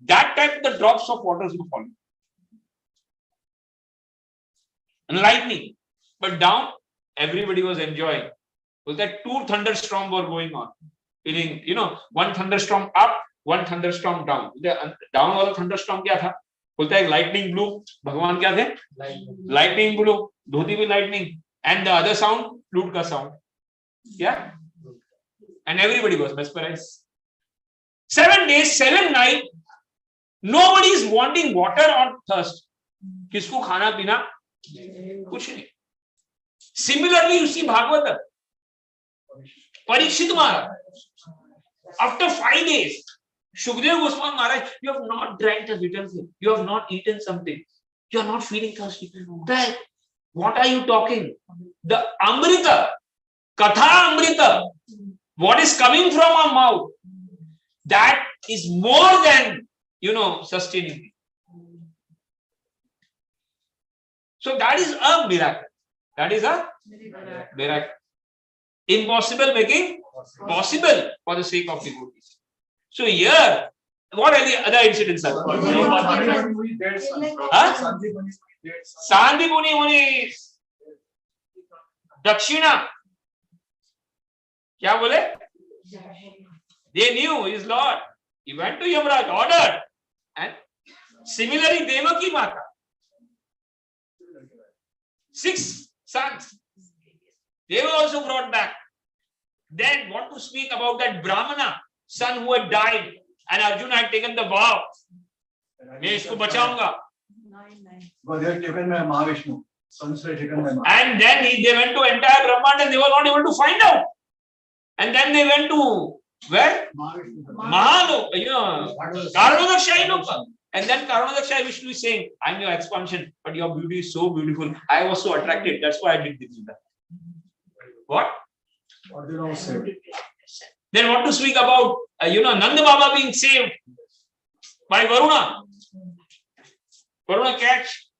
Speaker 4: that time the drops of waters were falling. And lightning. But down, everybody was enjoying. बोलता है 2 thunderstorms were going on, meaning one thunderstorm up, one thunderstorm down. Down वाला thunderstorm क्या था? बोलता है lightning blue. भगवान क्या थे? Lightning blue. धोती भी lightning, and the other sound, flute का sound. Yeah, and everybody was mesmerized. 7 days, 7 nights. Nobody is wanting water or thirst. किसको खाना पीना कुछ नहीं. Similarly, you see Bhagavatam. Parikshit Maharaj, after 5 days, Shukdev Goswami Maharaj, you have not drank a little thing, you have not eaten something, you are not feeling thirsty. Then, what are you talking? The Amrita, Katha Amrita, what is coming from our mouth, that is more than, sustaining. So that is a miracle. That is a miracle. Impossible making possible for the sake of devotees. So here, what are the other incidents? Sandipuni Muni, Dakshina. क्या बोले? They knew his Lord. He went to Yamaraj, ordered, and similarly Devaki Mata, 6 sons, they were also brought back. Then what to speak about that Brahmana son who had died, and Arjuna had taken the vow, मैं इसको बचाऊंगा.
Speaker 6: But they were taken by Mahavishnu. Sons were taken by Mahavishnu.
Speaker 4: And then they went to entire Brahmand and they were not able to find out. And then they went to where? Mahalo, Karanadaksha. And then Karanadaksha Vishnu is saying, I'm your expansion, but your beauty is so beautiful. I was so attracted. That's why I did this. What?
Speaker 6: What did I say?
Speaker 4: Then what to speak about, Nanda Baba being saved by Varuna. Varuna catch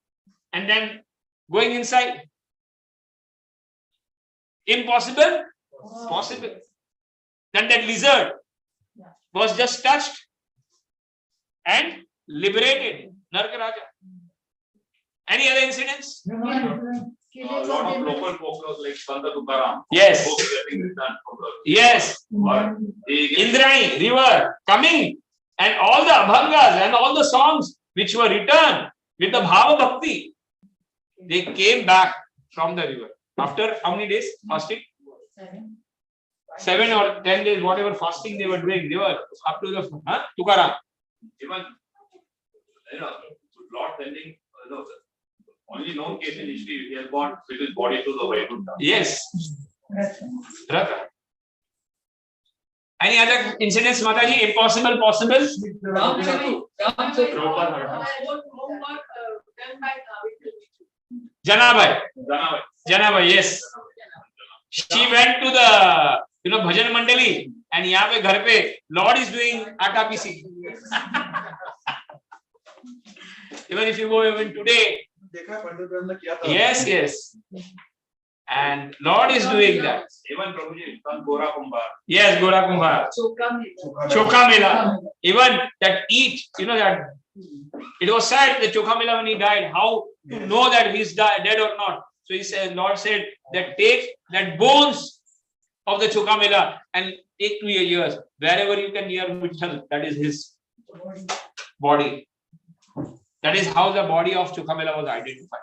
Speaker 4: and then going inside. Impossible? Possible. Then that lizard was just touched and liberated. Naraka Raja. Any other incidents?
Speaker 7: A lot of local folklore like Santa Tukaram.
Speaker 4: Yes.
Speaker 7: Folk getting returned from the
Speaker 4: Yes. Indrani, river coming, and all the abhangas and all the songs which were returned with the bhava bhakti, they came back from the river. After how many days fasting? 7 or 10 days, whatever fasting they were doing, they were up to the Tukaram.
Speaker 7: Even, Lord sending, only known case in history, he has gone with his body to the Vaikuntha.
Speaker 4: Yes. Raka. Any other incidents, Mataji? Impossible, possible? Janabai, yes. She went to the bhajan mandali, and यहाँ पे घर पे Lord is doing atta piecing. Even if you go even today, yes, yes, and Lord is doing that.
Speaker 7: Even Prabhuji, son Gora Kumbhar.
Speaker 4: Yes, Gora Kumbhar. Chokha Mela. Even that that it was said the Chokha Mela when he died, how to know that he's dead or not. So he said, Lord said that take that bones of the Chokha Mela and take to your ears. Wherever you can hear Vitthal, that is his body. That is how the body of Chokha Mela was identified.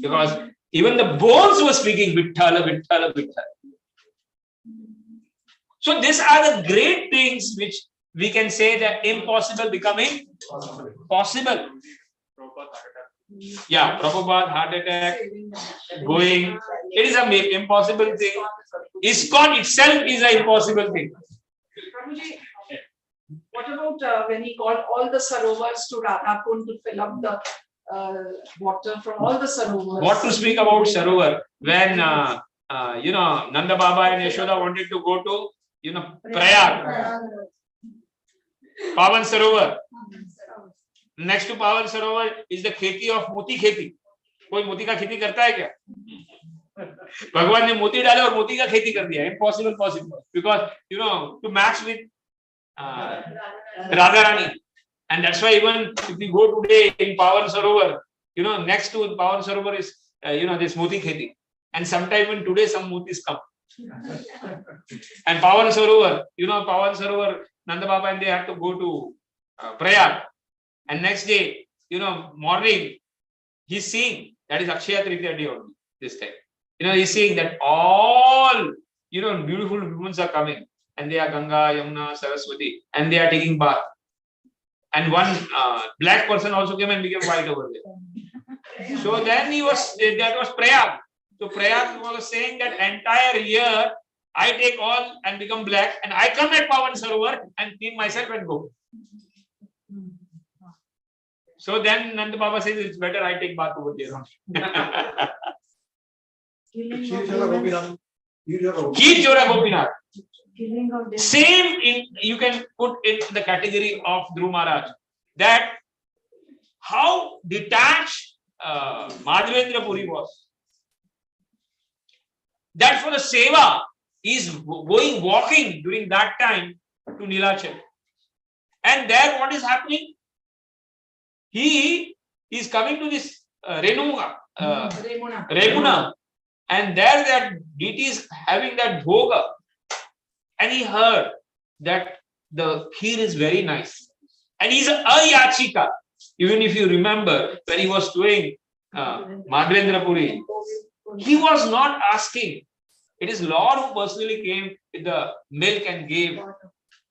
Speaker 4: Because even the bones were speaking Vitthal, Vitthal, Vitthal. So these are the great things which we can say that impossible becoming possible. Yeah, Prabhupada, heart attack, going. It is an impossible thing. ISKCON itself is an impossible thing.
Speaker 2: Prabhuji, what about when he called all the sarovars to Radhakund to fill up the water from all the sarovars?
Speaker 4: What to speak about Sarovar? When Nanda Baba and Yashoda wanted to go to Prayag, Pavan Sarovar. Next to Pavan Sarovar is the खेती of मोती खेती. कोई मोती का खेती करता है क्या? भगवान ने मोती डाले और मोती का खेती कर दिया. Impossible, possible. Because to match with Radha Rani. And that's why even if we go today in Pavan Sarovar, next to Pavan Sarovar is this moti kheti. And sometime even today some motis come. And Pawan Sarovar, Pawan Sarovar, Nanda Baba and they had to go to Prayag. And next day, morning, he's seeing, that is Akshaya Tritiya day only, this time. He's seeing that all, beautiful women are coming. And they are Ganga, Yamuna, Saraswati, and they are taking bath. And one black person also came and became white over there. So then that was Prayag. So Prayag was saying that entire year, I take all and become black, and I come at Pawan Sarovar and clean myself and go. So then Nanda Baba says it's better I take bath over there. Keep Chora Gopinath. Same you can put in the category of Dhruv Maharaj, that how detached Madhavendra Puri was. That for the seva is walking during that time to Nilachal. And there what is happening? He is coming to this Remuna, and there that deity is having that bhoga. And he heard that the kheer is very nice. And he's a yachika. Even if you remember, when he was doing Madhavendra Puri, he was not asking. It is Lord who personally came with the milk and gave.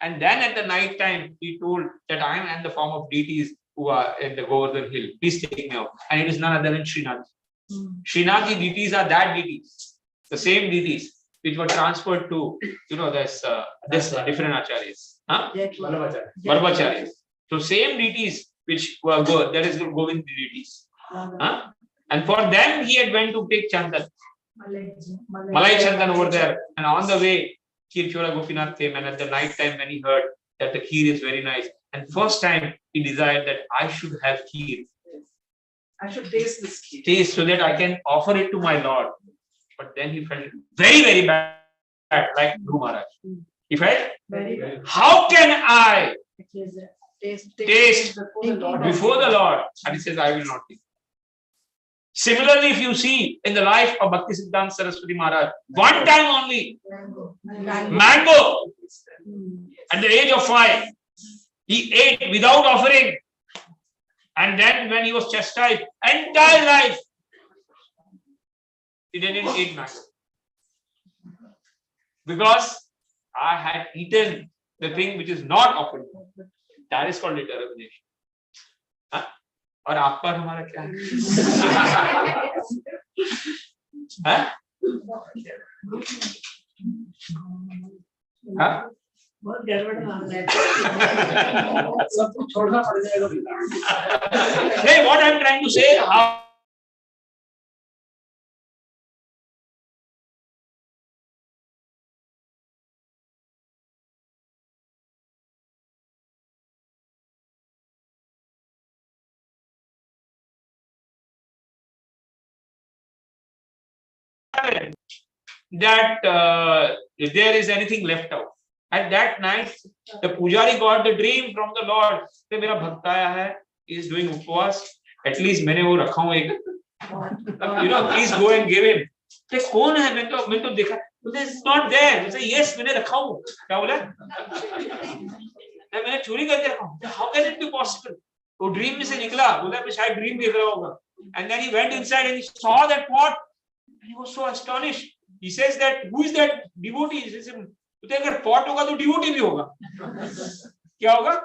Speaker 4: And then at the night time, he told that I am in the form of deities who are in the Govardhan hill. Please take me out. And it is none other than Srinath. Srinath deities are that deities, the same deities which were transferred to, this different acharyas. Vallabhacharyas. So same deities which were good, that is Govind deities. And for them, he had went to take Chandan. Malai Chandan over there. And on the way, Kheer Chora Gopinath came, and at the night time when he heard that the kheer is very nice, and first time he desired that I should have kheer.
Speaker 2: I should taste this kheer.
Speaker 4: Taste so that I can offer it to my Lord. But then he felt very, very bad, like Dhruv Maharaj. He felt, how can I taste before the Lord? And he says, I will not taste. Similarly, if you see in the life of Bhakti Siddhanta Saraswati Maharaj, one time only, mango, at the age of 5, he ate without offering. And then when he was chastised, entire life, he didn't eat mango. Because I had eaten the thing which is not offered. That is called determination. और आप पर हमारा क्या है? What I'm trying to say, how that if there is anything left out. At that night, the Pujari got the dream from the Lord. That मेरा भक्त आया है, he is doing उपवास. At least मैंने वो रखा हूँ एक. Please go and give him. ते कौन है? मैं तो देखा. It's not there. I say yes, मैंने रखा हूँ. क्या बोला? मैंने चोरी करके रखा हूँ. How can it be possible? वो ड्रीम में से निकला. बोला मैं शायद ड्रीम देख रहा होगा. And then he went inside and he saw that pot. He was so astonished. He says that who is that devotee? He says, तो अगर pot होगा तो devotee भी होगा. क्या होगा?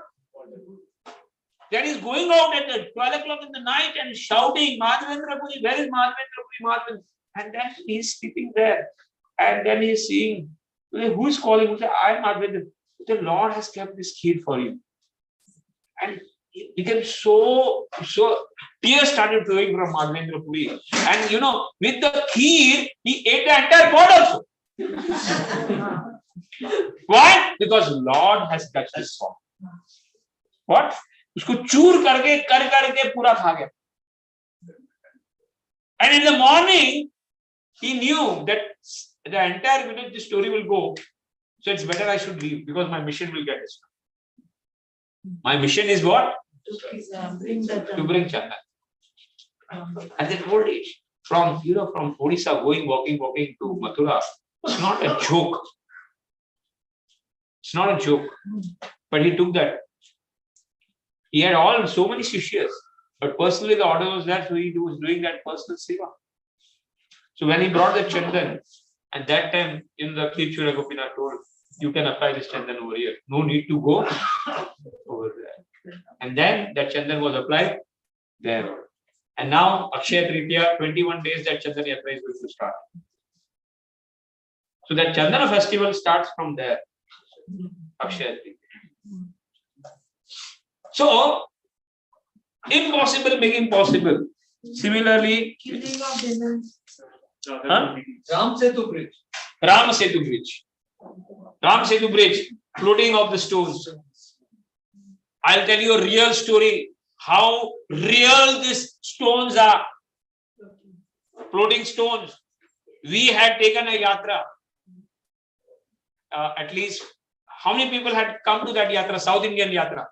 Speaker 4: Then he's going out at the 12 o'clock in the night and shouting, Madhavendra Puri, where is Madhavendra Puri, Madhavendra? And then he's sleeping there. And then he's seeing, who is calling? He says, I am Madhavendra. The Lord has kept this kheer for you. And he can so tears started flowing from Madhavendra Puri. And with the kheer, he ate the entire pot also. Why? Because Lord has touched his soul. What? उसको चूर करके पूरा खा गया. And in the morning, he knew that the entire village, the story will go. So it's better I should leave because my mission will get destroyed. My mission is what? To bring Chandan. At that old age, from Odisha, walking to Mathura, It's not a joke. It's not a joke. But he took that. He had so many shishyas, but personally the order was that, so he was doing that personal seva. So when he brought the chandan, at that time, in the Kirchura Gopinath told, you can apply this chandan over here. No need to go over there. And then that chandan was applied there. And now, Akshaya Tritiya, 21 days that Chandana Yatra is going to start. So that Chandana festival starts from there. Akshaya Tritiya. So, impossible making possible. Similarly,
Speaker 6: Ram Setu Bridge.
Speaker 4: Ram Setu Bridge. Ram Setu Bridge, floating of the stones. I'll tell you a real story. How real these stones are. Floating stones. We had taken a yatra. At least, how many people had come to that yatra? South Indian yatra.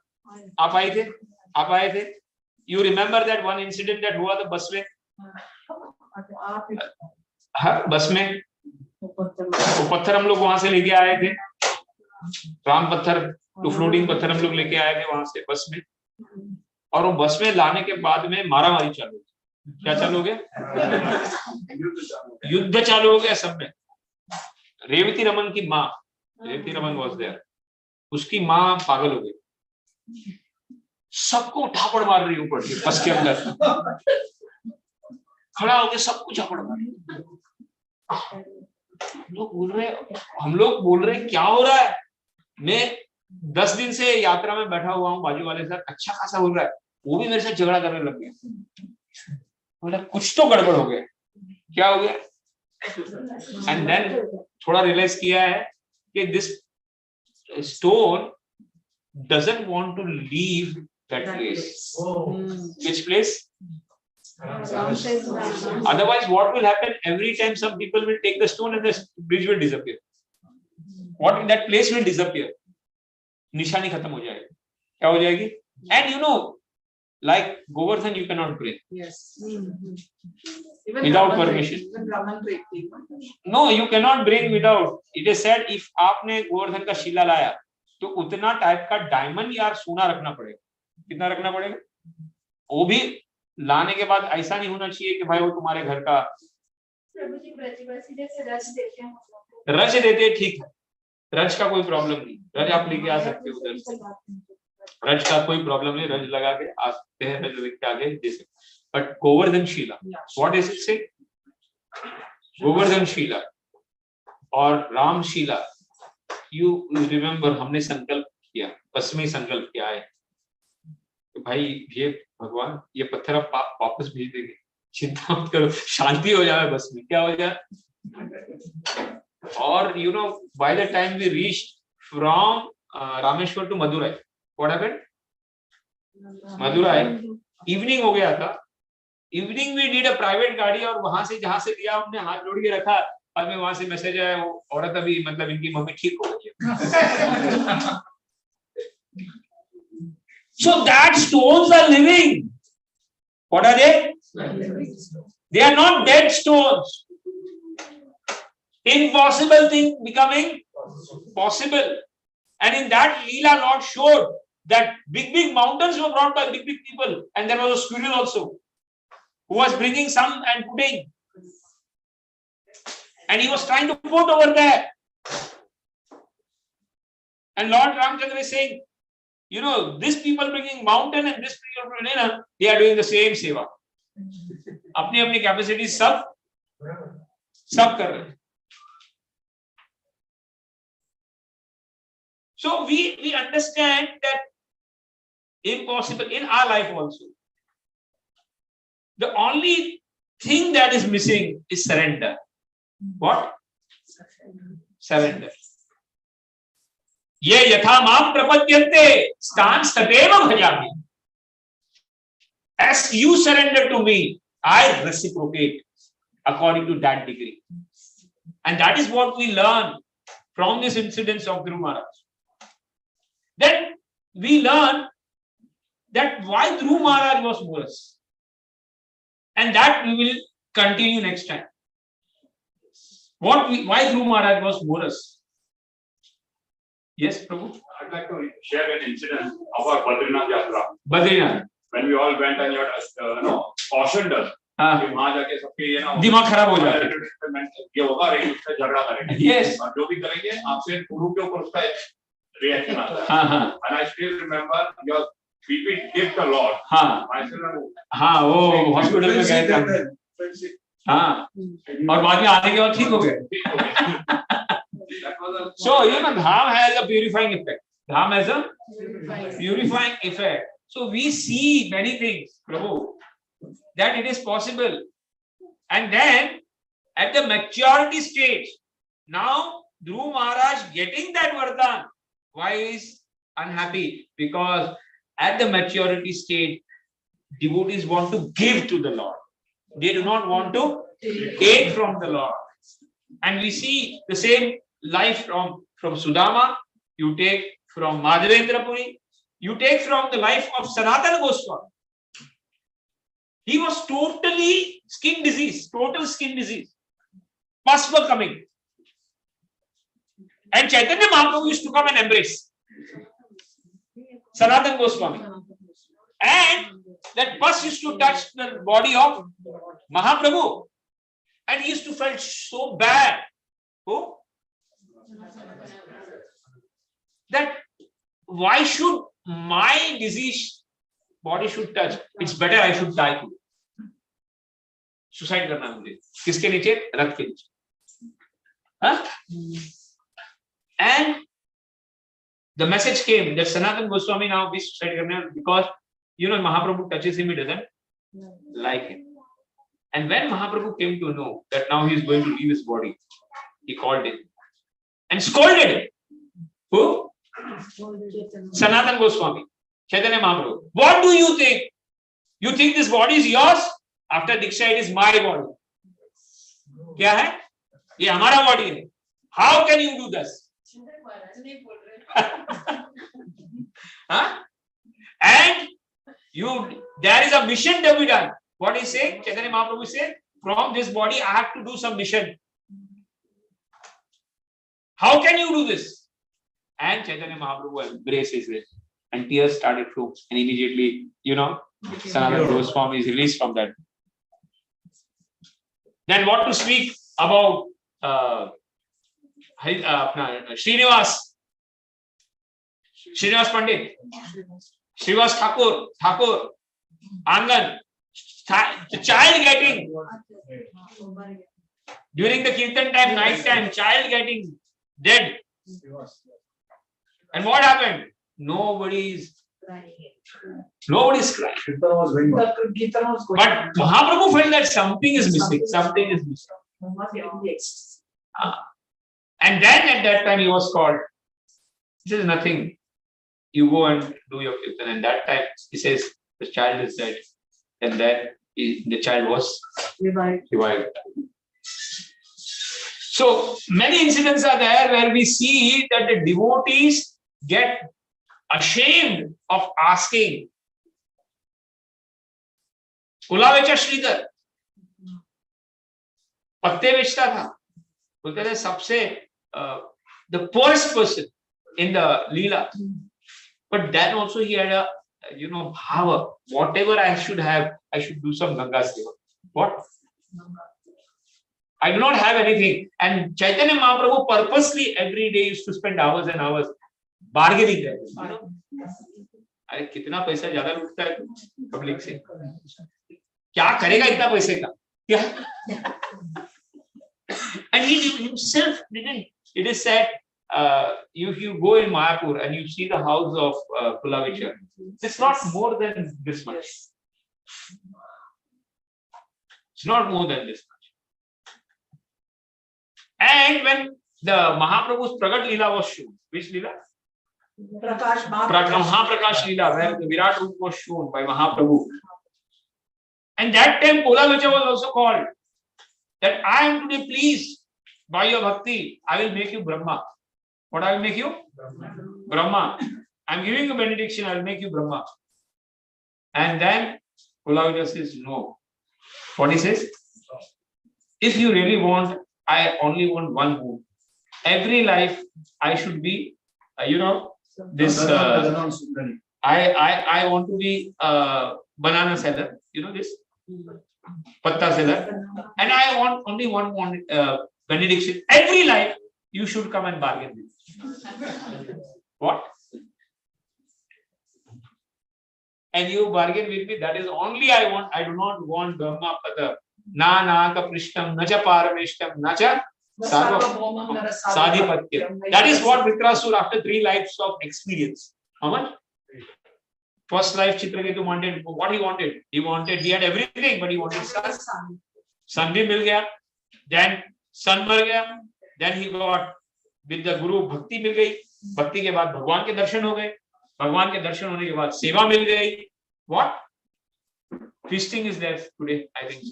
Speaker 4: आप आए थे? आप आए थे? You remember that one incident that हुआ था बस में? हाँ, बस में वो पत्थर हम लोग वहां से लेके आए थे. राम पत्थर, तो फ्लोटिंग पत्थर हम लोग लेके आए थे वहां से बस में. और वो बस में लाने के बाद में मारामारी चालू हो. क्या चालू हो गया? युद्ध चालू हो गया सब में. रेवती रमन की माँ, रेवती रमन वाज देयर, उसकी माँ पागल हो गई. सबको झापड़ मार रही ऊपर से बस के अंदर, खड़ा होकर सबको झापड़ मार रही. हम लोग बोल रहे क्या हो रहा है? मैं 10 दिन से यात्रा में बैठा हुआ हूँ बाजू वाले सर, अच्छा खासा बोल रहा है, वो भी मेरे साथ झगड़ा करने लग गया. बोला कुछ तो गड़बड़ हो गया. क्या हो गया? एंड देन थोड़ा रियलाइज किया है कि this stone doesn't want to leave that place. Which place? Otherwise, what will happen? Every time some people will take the stone and the bridge will disappear. What that place will disappear. निशानी खत्म हो जाएगी. क्या हो जाएगी? And you know, like Govardhan, you cannot bring.
Speaker 2: Yes.
Speaker 4: Without permission. No, you cannot bring without. It is said if आपने गोवर्धन का शिला लाया, तो उतना टाइप का डायमंड या सोना रखना पड़ेगा. कितना रखना पड़ेगा? वो भी लाने के बाद ऐसा नहीं होना चाहिए कि भाई वो तुम्हारे घर का. रज देते ठीक है, रज का कोई प्रॉब्लम नहीं. रज आप लेके आ सकते हो उधर से, रज का कोई प्रॉब्लम नहीं. रज लगा के आ सकते हैं, रज लेके आगे दे सकते. But Govardhan Shila, what is it से? गोवर्धन शिला और राम शिला. You remember हमने संकल्प किया, बस में संकल्प किया है तो भाई ये भगवान ये पत्थर आप वापस भेज देंगे, चिंता मत करो, शांति हो जाए बस में. क्या हो जाए? और you know by the time we reached from Rameshwar to Madurai, what happened? Madurai evening हो गया था. Evening we did a private गाड़ी और वहां से जहां से लिया हमने हाथ जोड़ के रखा. बाद में वहां से मैसेज आया वो औरत अभी मतलब इनकी मम्मी ठीक हो गई है. So that stones are living. What are they? They are not dead stones. Impossible thing becoming possible. And in that Leela Lord showed that big mountains were brought by big people, and there was a squirrel also who was bringing some and putting. And he was trying to put over there. And Lord Ramchandra is saying, you know, these people bringing mountain and this people bringing, they are doing the same seva. अपनी अपनी capacity सब कर रहे. So we understand that impossible in our life also. The only thing that is missing is surrender. What? Surrender. ये यथा माम प्रपद्यन्ते स्थान तदेव भजामि. As you surrender to me, I reciprocate according to that degree. And that is what we learn from this incident of Dhruv Maharaj. Then we learn that why Dhruv Maharaj was worse. And that we will continue next time. Why Dhruv Maharaj was Morus? Yes, Prabhu?
Speaker 7: I'd like to share an incident of our Badrinath Yatra.
Speaker 4: Badrinath.
Speaker 7: When we all went and you had cautioned us.
Speaker 4: हाँ.
Speaker 7: कि वहाँ जाके सबके ये ना
Speaker 4: दिमाग खराब हो जाता है.
Speaker 7: ये होगा और एक उससे झगड़ा करेंगे.
Speaker 4: Yes.
Speaker 7: और जो भी करेंगे आपसे गुरु के ऊपर उसका रिएक्शन आता है.
Speaker 4: हाँ हाँ.
Speaker 7: And I still remember your BP dipped a lot.
Speaker 4: हाँ.
Speaker 7: I still remember.
Speaker 4: हाँ वो हॉस्पिटल में गए थे. हाँ. और बाद में आने के बाद ठीक हो गए. So Dham has a purifying effect. Dham has a purifying effect. So we see many things, Prabhu, that it is possible. And then at the maturity stage, now Dhruv Maharaj getting that Vardhan, why is unhappy? Because at the maturity stage, devotees want to give to the Lord. They do not want to take from the Lord. And we see the same life from Sudama, you take from Madhavendra Puri, you take from the life of Sanatana Goswami. He was totally skin disease, total skin disease. Pus were coming. And Chaitanya Mahaprabhu used to come and embrace Sanatana Goswami. And that pus used to touch the body of Mahaprabhu. And he used to feel so bad. Who? That why should my diseased body should touch? It's better I should die too. Suicide करना मुझे. किसके नीचे? रथ के नीचे. Huh? And the message came that Sanatana Goswami now be suicide करना because Mahaprabhu touches him, he doesn't like him. And when Mahaprabhu came to know that now he is going to leave his body, he called him and scolded him. Who? Sanatana Goswami, Chaitanya Mahaprabhu. What do you think? You think this body is yours? After Diksha, it is my body. क्या है? ये हमारा body है. How can you do this? Huh? And there is a mission to be done. What is saying? Chaitanya Mahaprabhu said, from this body I have to do some mission. How can you do this? And Chaitanya Mahaprabhu embraces it. And tears started flowing. And immediately, Sanatana Goswami is released from that. Then what to speak about Srinivas Pandit, Srinivas Thakur, Angan, the child getting, during the Kirtan time, night time, child getting dead. And what happened? Nobody's crying. But Mahaprabhu felt that something is missing. And then at that time he was called. He says, nothing. You go and do your kirtan. And that time he says, the child is dead. And then the child was revived. So many incidents are there where we see that the devotees get ashamed of asking. Ulavecha Sridhar पत्ते बेचता था, बोलते थे सबसे the poorest person in the Leela. But then also he had a bhava. Whatever I should have, I should do some Ganga Seva. What? I do not have anything. And Chaitanya Mahaprabhu purposely every day used to spend hours and hours bargaining there. अरे कितना पैसा ज्यादा लूटता है public से, क्या करेगा इतना पैसे का, क्या? And he himself didn't. It is said, if you go in Mayapur and you see the house of Kulavichar, it's not more than this much. It's not more than this much. And when the Mahaprabhu's Pragat Leela was shown, which Leela? Mahaprakash Leela, where the Virat Roop was shown by Mahaprabhu. And that time Kulavichar was also called, that I am today pleased by your bhakti, I will make you Brahma. What I will make you? Brahma. I am giving you benediction, I will make you Brahma. And then Kulavichar says, no. What he says? If you really want, I only want one move. Every life I should be, this. I want to be banana seller. You know this, patta seller, and I want only one benediction. Every life you should come and bargain with. What? And you bargain with me. That is only I want. I do not want Brahma Pada. Na ka Prishtam, na cha Parameshtam, na cha Sadhipatyam. That is what Vitrasur after 3 lives of experience. How much? First life Chitraketu wanted what he wanted. He had everything, but he wanted sun. Sun bhi mil gaya. Then sun mar gaya. Then he got with the Guru Bhakti mil gayi. Bhakti ke baad Bhagwan ke darshan ho gaye. Bhagwan ke darshan hone ke baad seva mil gayi. What? Feasting is there today, I think.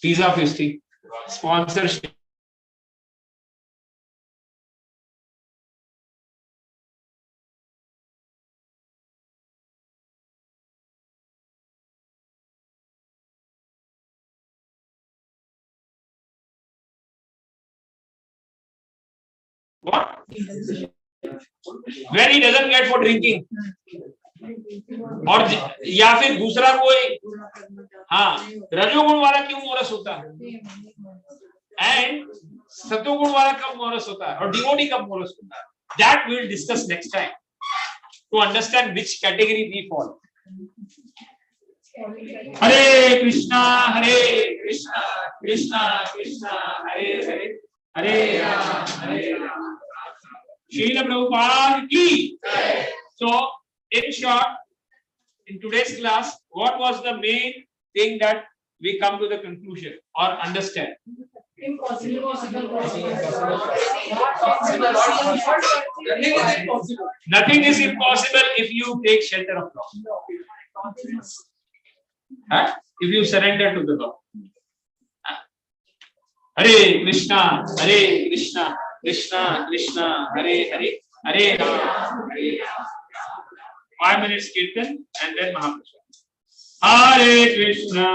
Speaker 4: Pizza feasting. Sponsorship. What? When he doesn't get for drinking. और या फिर दूसरा कोई रजोगुण वाला क्यों Morris होता है एंड सतोगुण वाला कब मोरस होता है और डिवोटी कब मोरस होता है that we will discuss next time to understand which category we fall Hare Krishna Krishna Krishna Hare Hare Hare Rama Srila Prabhupada की so in short, in today's class, what was the main thing that we come to the conclusion or understand?
Speaker 2: Impossible.
Speaker 4: Nothing is impossible if you take shelter of law. If you surrender to the law. Hare Krishna, Krishna Krishna, Hare Hare, Hare Rama, Hare Rama. 5 minutes kirtan and then Mahaprasad. Hare Krishna,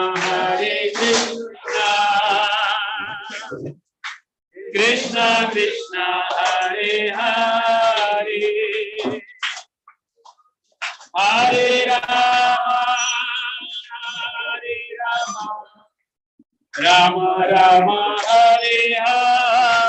Speaker 4: Krishna Krishna, Hare Hare, Hare Rama, Rama Rama, Hare Hare.